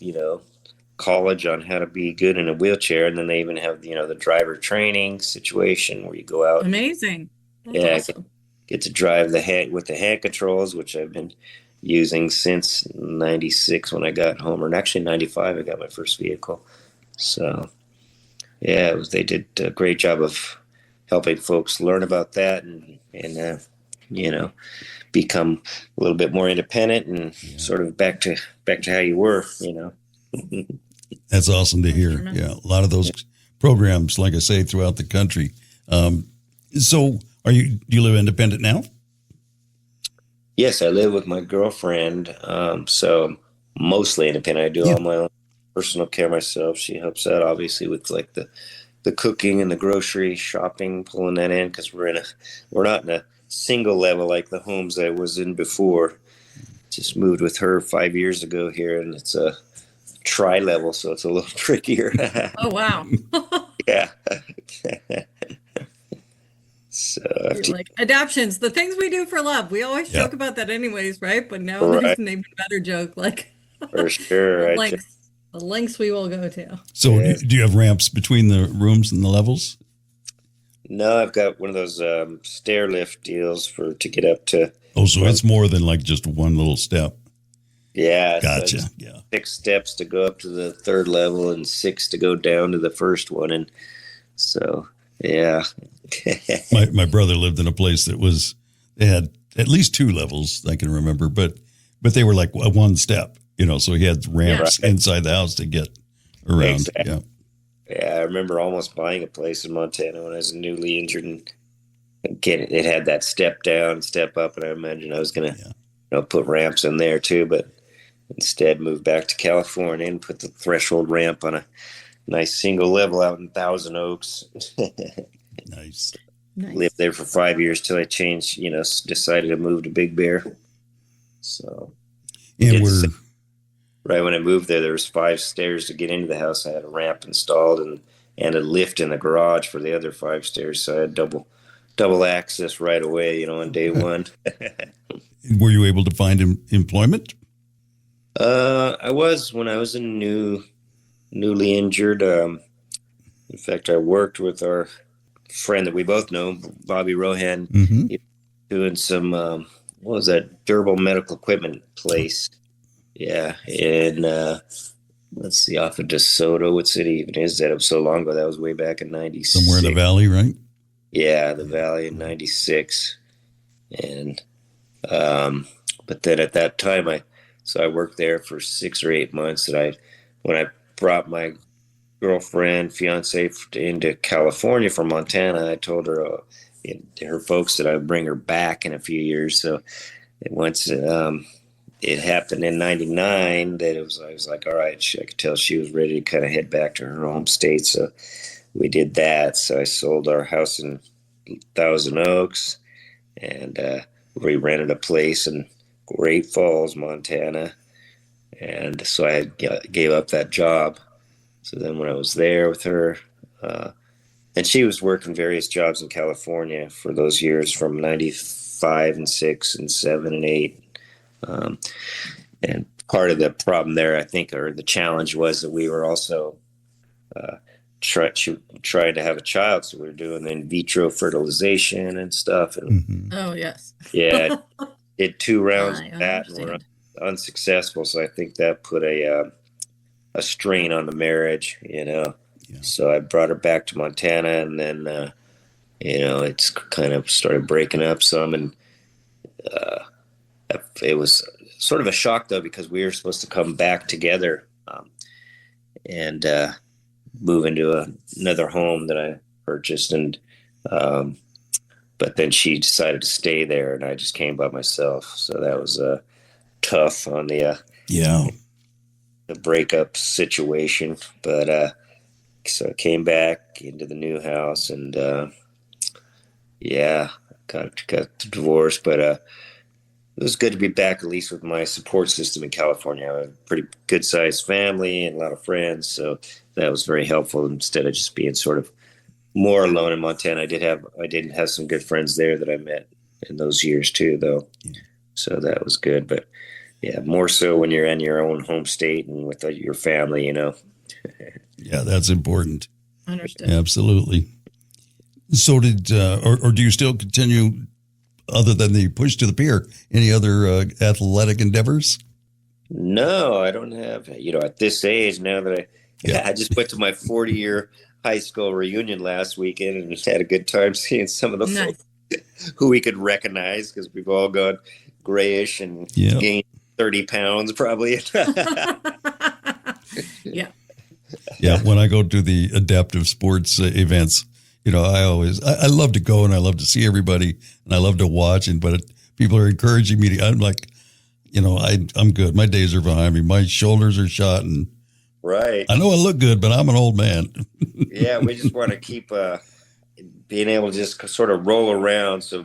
college on how to be good in a wheelchair, and then they even have the driver training situation where you go out. Amazing. That's awesome. Get to drive with the hand controls, which I've been using since '96 when I got home, or actually '95 I got my first vehicle. So they did a great job of helping folks learn about that and become a little bit more independent and sort of back to how you were. That's awesome to hear. Yeah, a lot of those programs, like I say, throughout the country. So, do you live independent now? Yes, I live with my girlfriend. So mostly independent. I do all my own personal care myself. She helps out obviously with like the cooking and the grocery shopping, pulling that in, because we're not in a single level like the homes I was in before. Just moved with her 5 years ago here, and it's a tri-level, so it's a little trickier. Oh wow. Yeah. So like adoptions, the things we do for love. We always joke about that anyways, right? But now there's an even better joke, like for sure. like the lengths we will go to. So do you have ramps between the rooms and the levels? No, I've got one of those stair lift deals to get up to. Oh, so it's more than like just one little step. Yeah. Gotcha. So Yeah. 6 steps to go up to the 3rd level and 6 to go down to the first one. And so, yeah. My brother lived in a place they had at least 2 levels, I can remember, but they were like one step, so he had ramps inside the house to get around. Exactly. Yeah. Yeah, I remember almost buying a place in Montana when I was newly injured, and it had that step down, step up, and I imagined I was going to put ramps in there too, but instead moved back to California and put the threshold ramp on a nice single level out in Thousand Oaks. Nice. Lived there for 5 years till I changed, decided to move to Big Bear. So, And right when I moved there was 5 stairs to get into the house. I had a ramp installed and a lift in the garage for the other 5 stairs. So I had double access right away, on day one. were you able to find employment? I was when I was newly injured. In fact, I worked with our friend that we both know, Bobby Rohan, doing some what was that, durable medical equipment place. Yeah, in let's see, off of DeSoto. What city even is that? It was so long ago. That was way back in '96. Somewhere in the valley, right? Yeah, the valley in '96, and but then at that time I worked there for 6 or 8 months. And when I brought my girlfriend, fiance into California from Montana, I told her, her folks, that I would bring her back in a few years. So once it happened in '99, I was like, all right, I could tell she was ready to kind of head back to her home state. So we did that. So I sold our house in Thousand Oaks, and we rented a place in Great Falls, Montana. And so I gave up that job. So then when I was there with her, and she was working various jobs in California for those years from '95 and '6 and '7 and '8. And part of the problem there, I think, or the challenge, was that we were also trying to have a child. So we were doing in vitro fertilization and stuff. And Oh, yes. yeah, did 2 rounds I of that and were understand. unsuccessful. So I think that put a strain on the marriage, Yeah. So I brought her back to Montana, and then, it's kind of started breaking up some. And it was sort of a shock, though, because we were supposed to come back together and move into another home that I purchased. And but then she decided to stay there, and I just came by myself. So that was tough on the breakup situation. But so I came back into the new house, and got divorced. But it was good to be back, at least with my support system in California. I have a pretty good sized family and a lot of friends, so that was very helpful instead of just being sort of more alone in Montana. I did have some good friends there that I met in those years too, though. So that was good. But yeah, more so when you're in your own home state and with your family, Yeah, that's important. Understood. Absolutely. So or do you still continue, other than the push to the pier, any other athletic endeavors? No, I don't have, at this age now that I just went to my 40-year high school reunion last weekend and just had a good time seeing some of the folks who we could recognize, because we've all gone grayish and gained 30 pounds probably. Yeah. Yeah. When I go to the adaptive sports events, I love to go and I love to see everybody and I love to watch. But people are encouraging me I'm like, I'm good. My days are behind me. My shoulders are shot, and right. I know I look good, but I'm an old man. Yeah. We just want to keep, being able to just sort of roll around. So,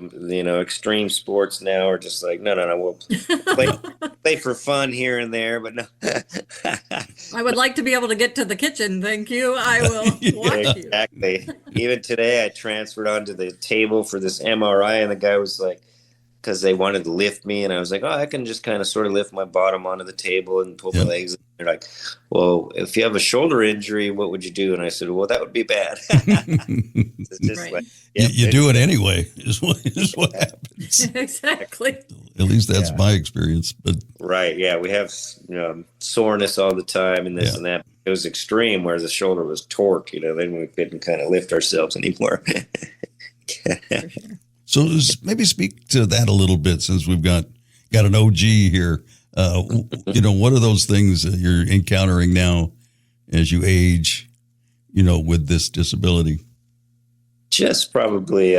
extreme sports now are just like, no, we'll play for fun here and there, but no. I would like to be able to get to the kitchen. Thank you. I will watch you. Exactly. Even today I transferred onto the table for this MRI, and the guy was like, because they wanted to lift me, and I was like, oh, I can just kind of sort of lift my bottom onto the table and pull my legs. And they're like, well, if you have a shoulder injury, what would you do? And I said, well, that would be bad. It's just Right. like, You do it anyway is what happens. Exactly. At least that's my experience. But right, yeah, we have soreness all the time and this and that. It was extreme where the shoulder was torqued, then we couldn't kind of lift ourselves anymore. For sure. so maybe speak to that a little bit, since we've got an OG here. What are those things that you're encountering now as you age, with this disability? Just probably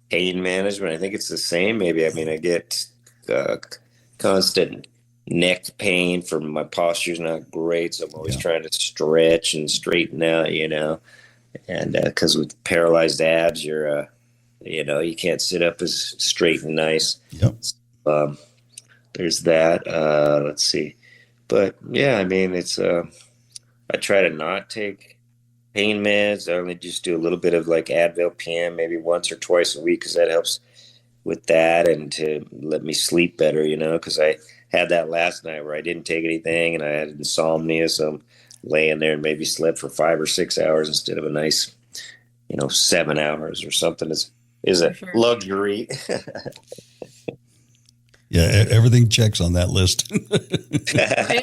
pain management. I think it's the same. Maybe. I mean, I get constant neck pain from my posture's not great, so I'm always trying to stretch and straighten out, and because with paralyzed abs, you're you can't sit up as straight and nice. Yep. There's that. Let's see, but yeah, I mean, it's I try to not take pain meds. I only just do a little bit of like Advil PM, maybe once or twice a week, because that helps with that and to let me sleep better, because I had that last night where I didn't take anything and I had insomnia. So I'm laying there and maybe slept for 5 or 6 hours instead of a nice, 7 hours or something is a luxury. Yeah, everything checks on that list.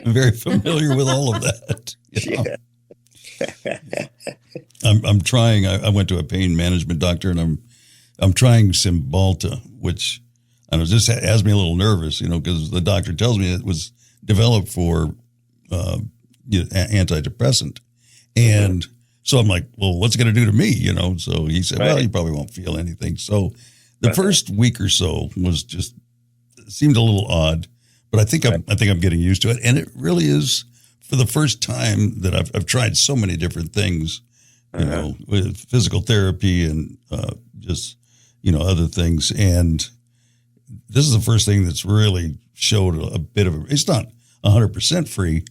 I'm very familiar with all of that. I'm trying. I went to a pain management doctor, and I'm trying Cymbalta, which I know just has me a little nervous, because the doctor tells me it was developed for antidepressant, and so I'm like, well, what's it going to do to me? So he said, well, you probably won't feel anything. So the first week or so was just seemed a little odd, but I think I'm getting used to it, and it really is for the first time that I've tried so many different things, with physical therapy and just other things, and this is the first thing that's really showed a bit of it's not 100% free,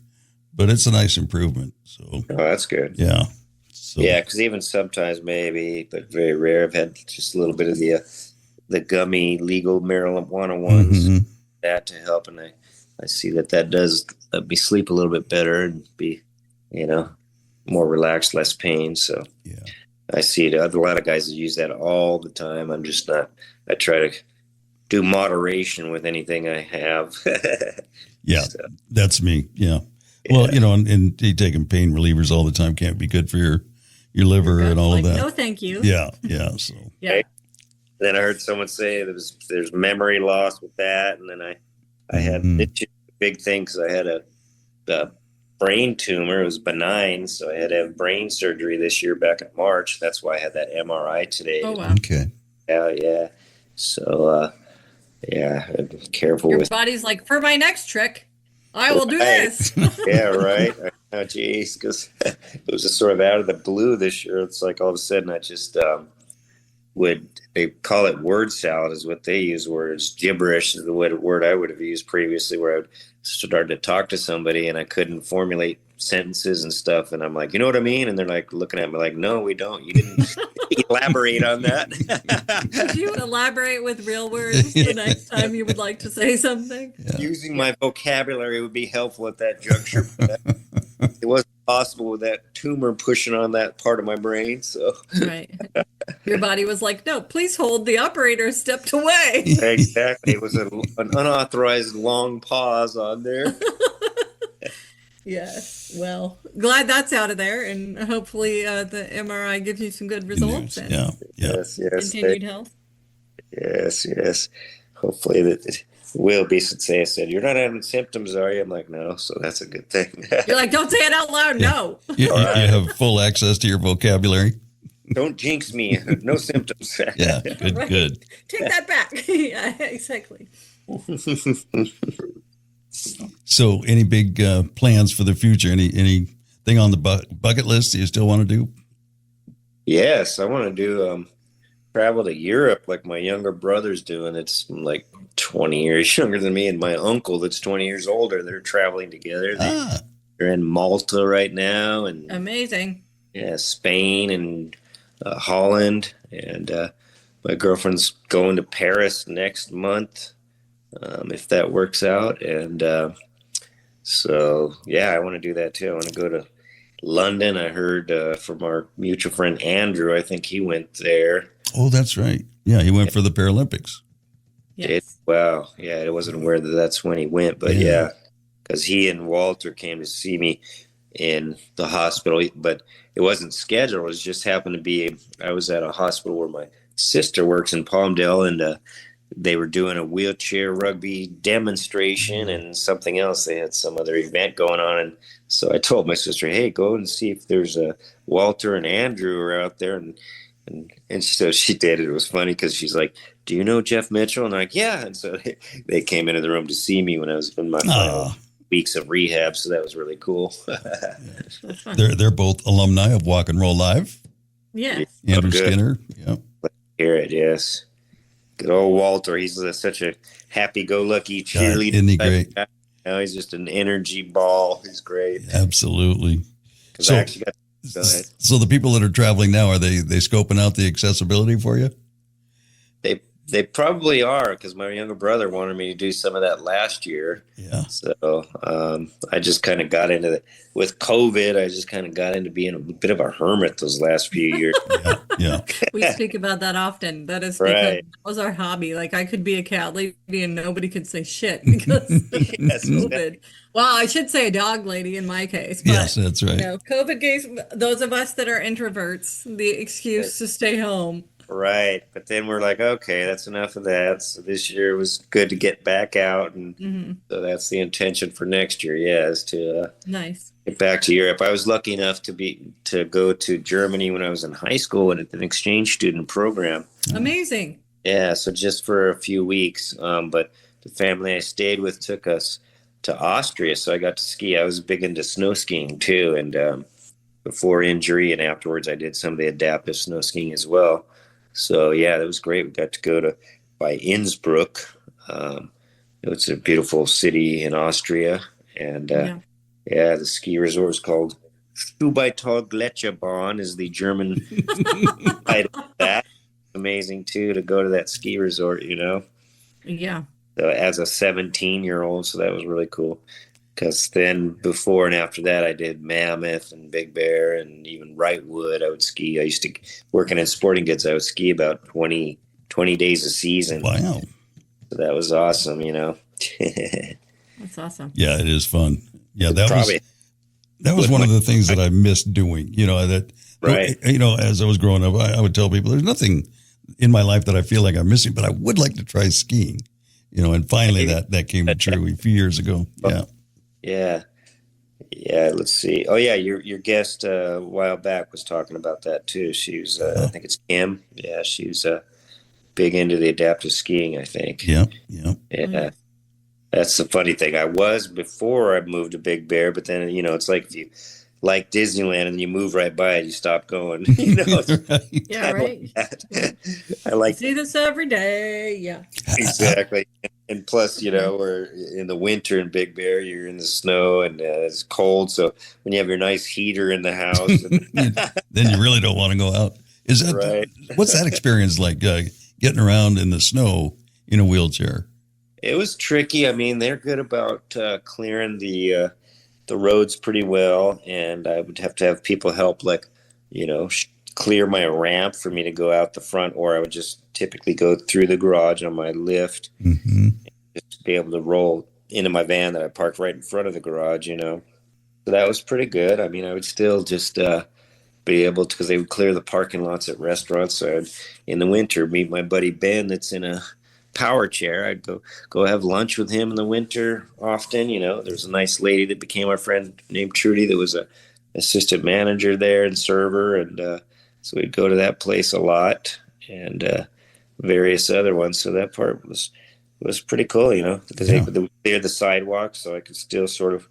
but it's a nice improvement. So that's good. Yeah. So, yeah, because even sometimes maybe, but very rare, I've had just a little bit of the gummy legal marijuana ones, that to help, and I see that does let me sleep a little bit better and be, more relaxed, less pain. So yeah, I see it. A lot of guys that use that all the time. I'm just not. I try to do moderation with anything I have. Yeah, so, that's me. Yeah. Well, and taking pain relievers all the time can't be good for your liver and all of that. No, thank you. Yeah. So yeah. Right? Then I heard someone say there's memory loss with that, and then I had a big thing because I had a brain tumor. It was benign, so I had to have brain surgery this year back in March. That's why I had that MRI today. Oh wow. Okay. Yeah. So I'm careful Your with. body's like, for my next trick, I will do this. Yeah, right. Oh, geez, because it was just sort of out of the blue this year. It's like all of a sudden I just they call it word salad is what they use, where it's gibberish is the word I would have used previously, where I would start to talk to somebody and I couldn't formulate sentences and stuff, and I'm like, you know what I mean? And they're like looking at me like, no, we don't. You didn't elaborate on that. Could you elaborate with real words the next time you would like to say something? Yeah. Using my vocabulary would be helpful at that juncture. It wasn't possible with that tumor pushing on that part of my brain. So right, your body was like, no, please hold. The operator stepped away. Exactly. It was an unauthorized long pause on there. Yes. Well, glad that's out of there, and hopefully the MRI gives you some good results. And Yes. continued health. Yes. Hopefully that it will be. Since they said, you're not having symptoms, are you? I'm like, no. So that's a good thing. You're like, don't say it out loud. Yeah. No. You have full access to your vocabulary. Don't jinx me. No symptoms. Yeah. Good. Right. Good. Take that back. Yeah, exactly. So, any big plans for the future? Anything on the bucket list that you still want to do? Yes, I want to do travel to Europe like my younger brother's doing. It's like 20 years younger than me, and my uncle that's 20 years older. They're traveling together. They're in Malta right now, and Amazing. Spain and Holland, and my girlfriend's going to Paris next month, if that works out. And so, yeah, I want to do that too. I want to go to London. I heard from our mutual friend Andrew, I think he went there. Oh, that's right. Yeah, he went for the Paralympics. Yes. Well, yeah, I wasn't aware that that's when he went, but yeah, because he and Walter came to see me in the hospital, but it wasn't scheduled. It was just happened to be, I was at a hospital where my sister works in Palmdale, and they were doing a wheelchair rugby demonstration and something else. They had some other event going on. And so I told my sister, hey, go and see if there's Walter and Andrew are out there. And so she did. It was funny because she's like, do you know Jeff Mitchell? And I'm like, yeah. And so they came into the room to see me when I was in my final weeks of rehab. So that was really cool. They're both alumni of Walk and Roll Live. Yes. Andrew Skinner. Yeah. Hear it, yes. Good old Walter. He's such a happy-go-lucky cheerleader. Isn't he great? Now he's just an energy ball. He's great. Absolutely. So, so the people that are traveling now, are they scoping out the accessibility for you? They probably are, because my younger brother wanted me to do some of that last year. Yeah. So I just kind of got into it. With COVID, I just kind of got into being a bit of a hermit those last few years. Yeah. We speak about that often. That is because that was our hobby. Like, I could be a cat lady and nobody could say shit because Yes. COVID. Well, I should say a dog lady in my case. But, Yes, that's right. COVID gave those of us that are introverts the excuse to stay home. Right. But then we're like, okay, that's enough of that. So this year was good to get back out. And so that's the intention for next year. Yeah, is to nice. Get back to Europe. I was lucky enough to go to Germany when I was in high school at an exchange student program. Amazing. Yeah. So just for a few weeks. But the family I stayed with took us to Austria. So I got to ski. I was big into snow skiing too. And before injury and afterwards, I did some of the adaptive snow skiing as well. So yeah, that was great. We got to go by Innsbruck. It's a beautiful city in Austria, and the ski resort is called Stubaital Gletscherbahn. Is the German title of that. Amazing too to go to that ski resort. Yeah. So as a 17-year-old, so that was really cool. Because then before and after that, I did Mammoth and Big Bear and even Wrightwood. I would ski. I used to, working in sporting goods, I would ski about 20 days a season. Wow. So that was awesome, That's awesome. Yeah, it is fun. Yeah, that was one of the things that I missed doing, Right. As I was growing up, I would tell people there's nothing in my life that I feel like I'm missing, but I would like to try skiing, and finally that came true a few years ago. Yeah. Yeah. Let's see. Oh yeah. Your guest a while back was talking about that too. She was, I think it's Kim. Yeah. She was big into the adaptive skiing, I think. Yeah. That's the funny thing. I was before I moved to Big Bear, but then, it's like if you like Disneyland and you move right by it, you stop going, Yeah. Right. Like I like see this every day. Yeah. Exactly. And plus, we're in the winter in Big Bear, you're in the snow and it's cold. So when you have your nice heater in the house, then you really don't want to go out. Is that right? What's that experience like getting around in the snow in a wheelchair? It was tricky. I mean, they're good about clearing the roads pretty well. And I would have to have people help, like, clear my ramp for me to go out the front, or I would just typically go through the garage on my lift, just be able to roll into my van that I parked right in front of the garage, So that was pretty good. I mean, I would still just be able to, because they would clear the parking lots at restaurants. So I'd, in the winter, meet my buddy Ben that's in a power chair. I'd go have lunch with him in the winter often. There's a nice lady that became our friend named Trudy that was a assistant manager there and server, and so we'd go to that place a lot, and various other ones. So that part was pretty cool, because they would clear the sidewalk, so I could still sort of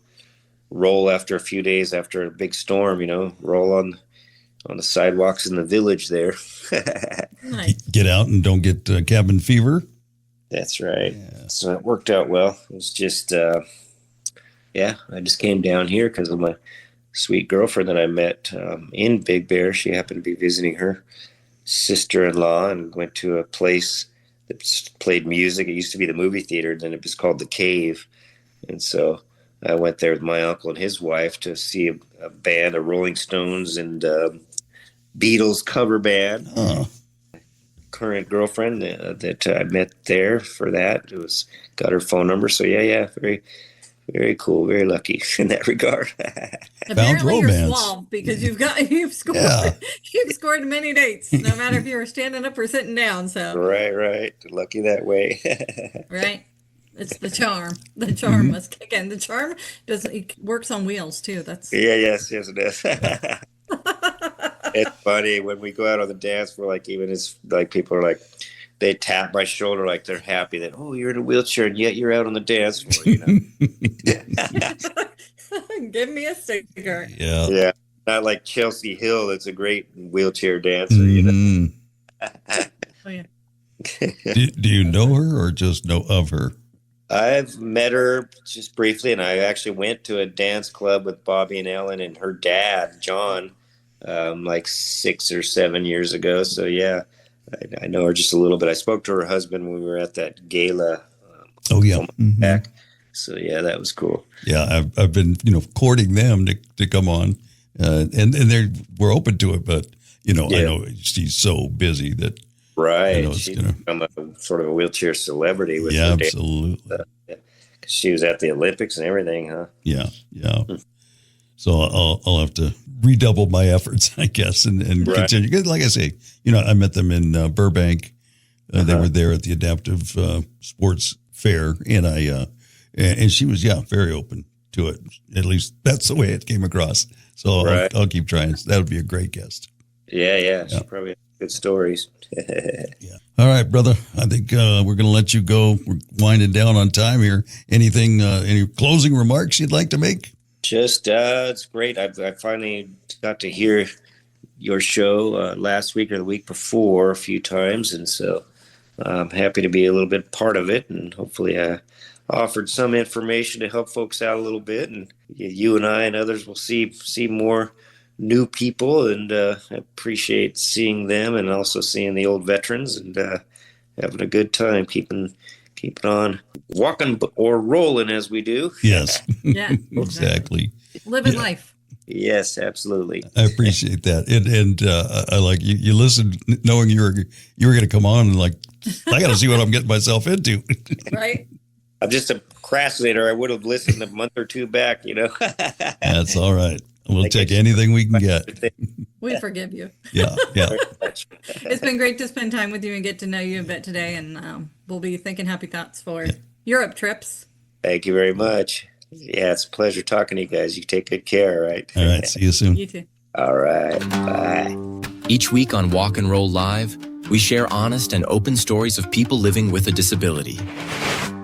roll after a few days after a big storm, roll on the sidewalks in the village there. Nice. Get out and don't get cabin fever. That's right. Yeah. So it worked out well. It was just, I just came down here because of my sweet girlfriend that I met in Big Bear. She happened to be visiting her sister-in-law and went to a place that played music. It used to be the movie theater, then it was called the Cave. And so I went there with my uncle and his wife to see a band, a Rolling Stones and Beatles cover band. Current girlfriend that I met there for that. Got her phone number. So yeah, very, very cool. Very lucky in that regard. Apparently you're romance. suave because you've scored Yeah. you've scored many dates, no matter if you're standing up or sitting down. So Right. Lucky that way. right. It's the charm. The charm must kick in. The charm it works on wheels too. That's Yes, it does. It's funny when we go out on the dance floor, like even it's like people are like, they tap my shoulder like they're happy that, oh, you're in a wheelchair and yet you're out on the dance floor, you know. give me a sticker. Yeah. Yeah. Not like Chelsea Hill, that's a great wheelchair dancer, you know. Oh yeah. Do you know her or just know of her? I've met her just briefly, and I actually went to a dance club with Bobby and Ellen and her dad, John, like 6 or 7 years ago. So yeah, I know her just a little bit. I spoke to her husband when we were at that gala. Oh yeah. Back. So yeah, that was cool. Yeah, I've been courting them to come on, and we're open to it, but I know she's so busy that Right. She's become a sort of a wheelchair celebrity with her dance. absolutely. 'Cause she was at the Olympics and everything, huh? Yeah. So I'll have to redouble my efforts, I guess, and continue. 'Cause like I say, I met them in Burbank. They were there at the Adaptive Sports Fair, and and she was very open to it. At least that's the way it came across. So I'll keep trying. That'll be a great guest. Yeah. She probably has good stories. Yeah. All right, brother. I think we're going to let you go. We're winding down on time here. Anything? Any closing remarks you'd like to make? Just it's great. I finally got to hear your show last week or the week before a few times, and so I'm happy to be a little bit part of it, and hopefully I offered some information to help folks out a little bit, and you and I and others will see more new people, and I appreciate seeing them and also seeing the old veterans and having a good time, keeping on walking or rolling as we do. Yes. Yeah. Exactly. Living life. Yes, absolutely. I appreciate that. And I like you listened knowing you were going to come on and like, I got to see what I'm getting myself into. Right. I'm just a procrastinator. I would have listened a month or two back, That's all right. We'll take anything we can get. We forgive you. Yeah. It's been great to spend time with you and get to know you a bit today, and we'll be thinking happy thoughts for Europe trips. Thank you very much. Yeah, it's a pleasure talking to you guys. You take good care, all right? All right. See you soon. You too. All right. Bye. Each week on Walk and Roll Live, we share honest and open stories of people living with a disability.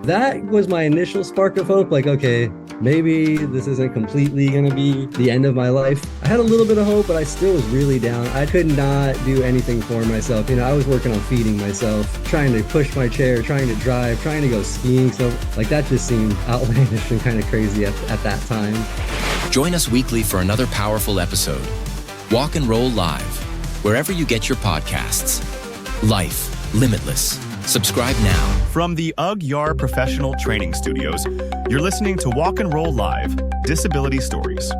That was my initial spark of hope. Like, okay, maybe this isn't completely going to be the end of my life. I had a little bit of hope, but I still was really down. I could not do anything for myself. I was working on feeding myself, trying to push my chair, trying to drive, trying to go skiing. So like that just seemed outlandish and kind of crazy at that time. Join us weekly for another powerful episode. Walk and Roll Live, wherever you get your podcasts. Life limitless. Subscribe now. From the UGG Professional Training Studios, you're listening to Walk and Roll Live, Disability Stories.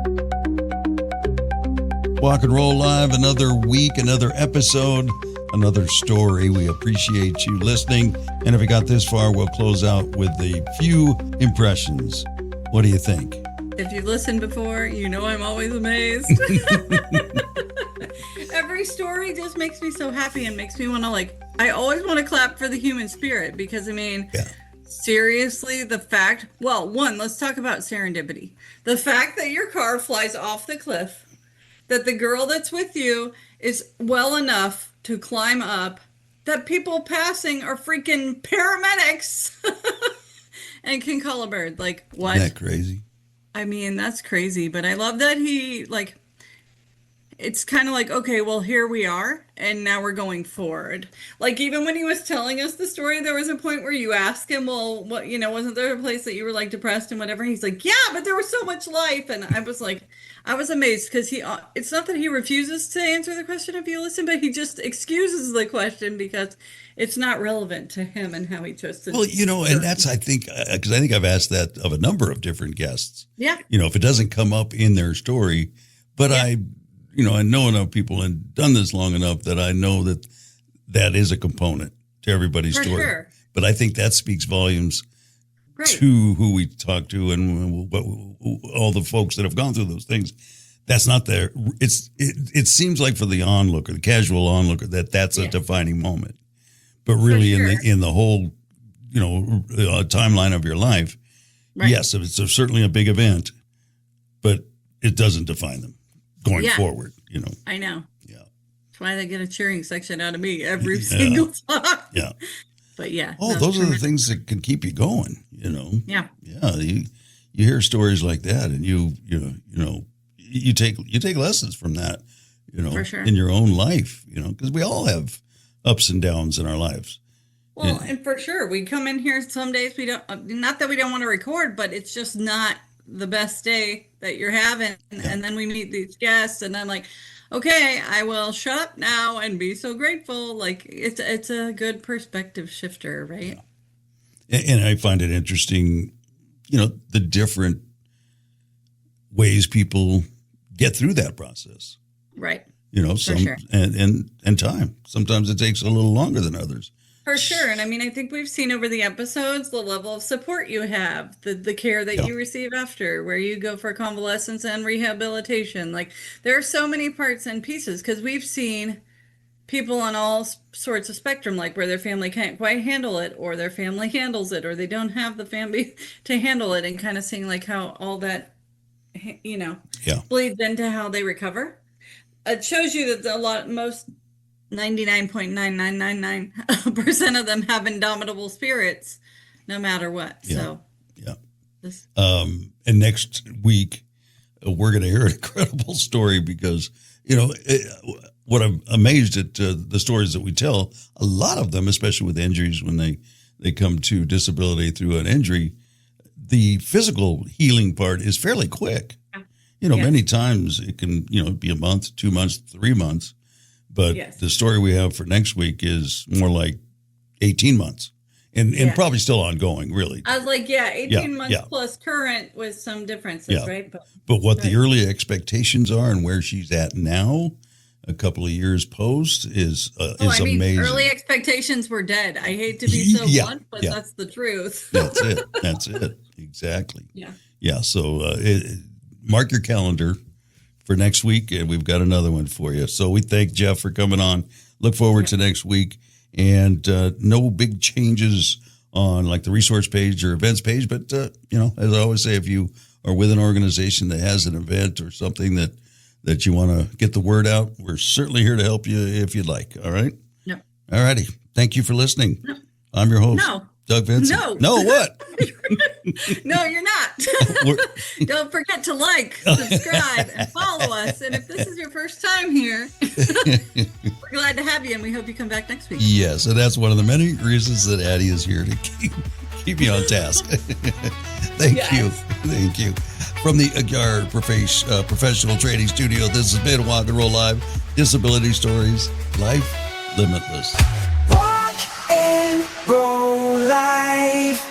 Walk and Roll Live, another week, another episode, another story. We appreciate you listening. And if you got this far, we'll close out with a few impressions. What do you think? If you've listened before, I'm always amazed. Every story just makes me so happy and makes me want to I always want to clap for the human spirit because seriously, the fact, one, let's talk about serendipity. The fact that your car flies off the cliff, that the girl that's with you is well enough to climb up, that people passing are freaking paramedics and can call a bird. Like, what? Isn't that crazy? I mean, that's crazy, but I love that he it's kind of like, okay, well, here we are, and now we're going forward. Like, even when he was telling us the story, there was a point where you asked him, well, what, wasn't there a place that you were like depressed and whatever? He's like, yeah, but there was so much life. And I was like, I was amazed because it's not that he refuses to answer the question if you listen, but he just excuses the question because it's not relevant to him and how he chose to. Well, and that's, I think, because I think I've asked that of a number of different guests. Yeah. If it doesn't come up in their story, but I know enough people and done this long enough that I know that is a component to everybody's story. Sure. But I think that speaks volumes to who we talk to and all the folks that have gone through those things. That's not there. It seems like for the onlooker, the casual onlooker, that's a defining moment. But really, in the whole, timeline of your life, yes, it's certainly a big event, but it doesn't define them going forward. I know. Yeah, that's why they get a cheering section out of me every single time. Yeah, but yeah. Those are the things that can keep you going. Yeah. Yeah, you hear stories like that, and you take lessons from that. For sure. In your own life. Because we all have ups and downs in our lives. Well, and for sure, we come in here some days we don't, not that we don't want to record, but it's just not the best day that you're having. And then we meet these guests and I'm like, okay, I will shut up now and be so grateful. Like it's a good perspective shifter, right? Yeah. And I find it interesting, the different ways people get through that process. Right. Sure. and time. Sometimes it takes a little longer than others. For sure. And I mean, I think we've seen over the episodes the level of support you have, the care that you receive after, where you go for convalescence and rehabilitation. Like there are so many parts and pieces because we've seen people on all sorts of spectrum, like where their family can't quite handle it or their family handles it or they don't have the family to handle it, and kind of seeing like how all that, bleeds into how they recover. It shows you that most 99.9999% of them have indomitable spirits, no matter what. Yeah. So, and next week we're going to hear an incredible story because what I'm amazed at the stories that we tell. A lot of them, especially with injuries, when they come to disability through an injury, the physical healing part is fairly quick. Many times it can, be a month, 2 months, 3 months. But the story we have for next week is more like 18 months and probably still ongoing, really. I was like, 18 months plus current with some differences, right? But what the early expectations are and where she's at now, a couple of years post, is amazing. Early expectations were dead. I hate to be so blunt, but that's the truth. That's it. That's it. Exactly. Yeah. Yeah. So mark your calendar for next week, and we've got another one for you. So we thank Jeff for coming on. Look forward to next week, and no big changes on like the resource page or events page. But as I always say, if you are with an organization that has an event or something that you want to get the word out, we're certainly here to help you if you'd like. All right. No. All righty. Thank you for listening. No. I'm your host. No. Doug Vincent. No, what? No, you're not. Don't forget to subscribe, and follow us. And if this is your first time here, we're glad to have you, and we hope you come back next week. Yes, and that's one of the many reasons that Addie is here to keep me on task. Thank you. Thank you. From the Agyar Professional Training Studio, this has been Walk and Roll Live, Disability Stories, Life Limitless. Roll life.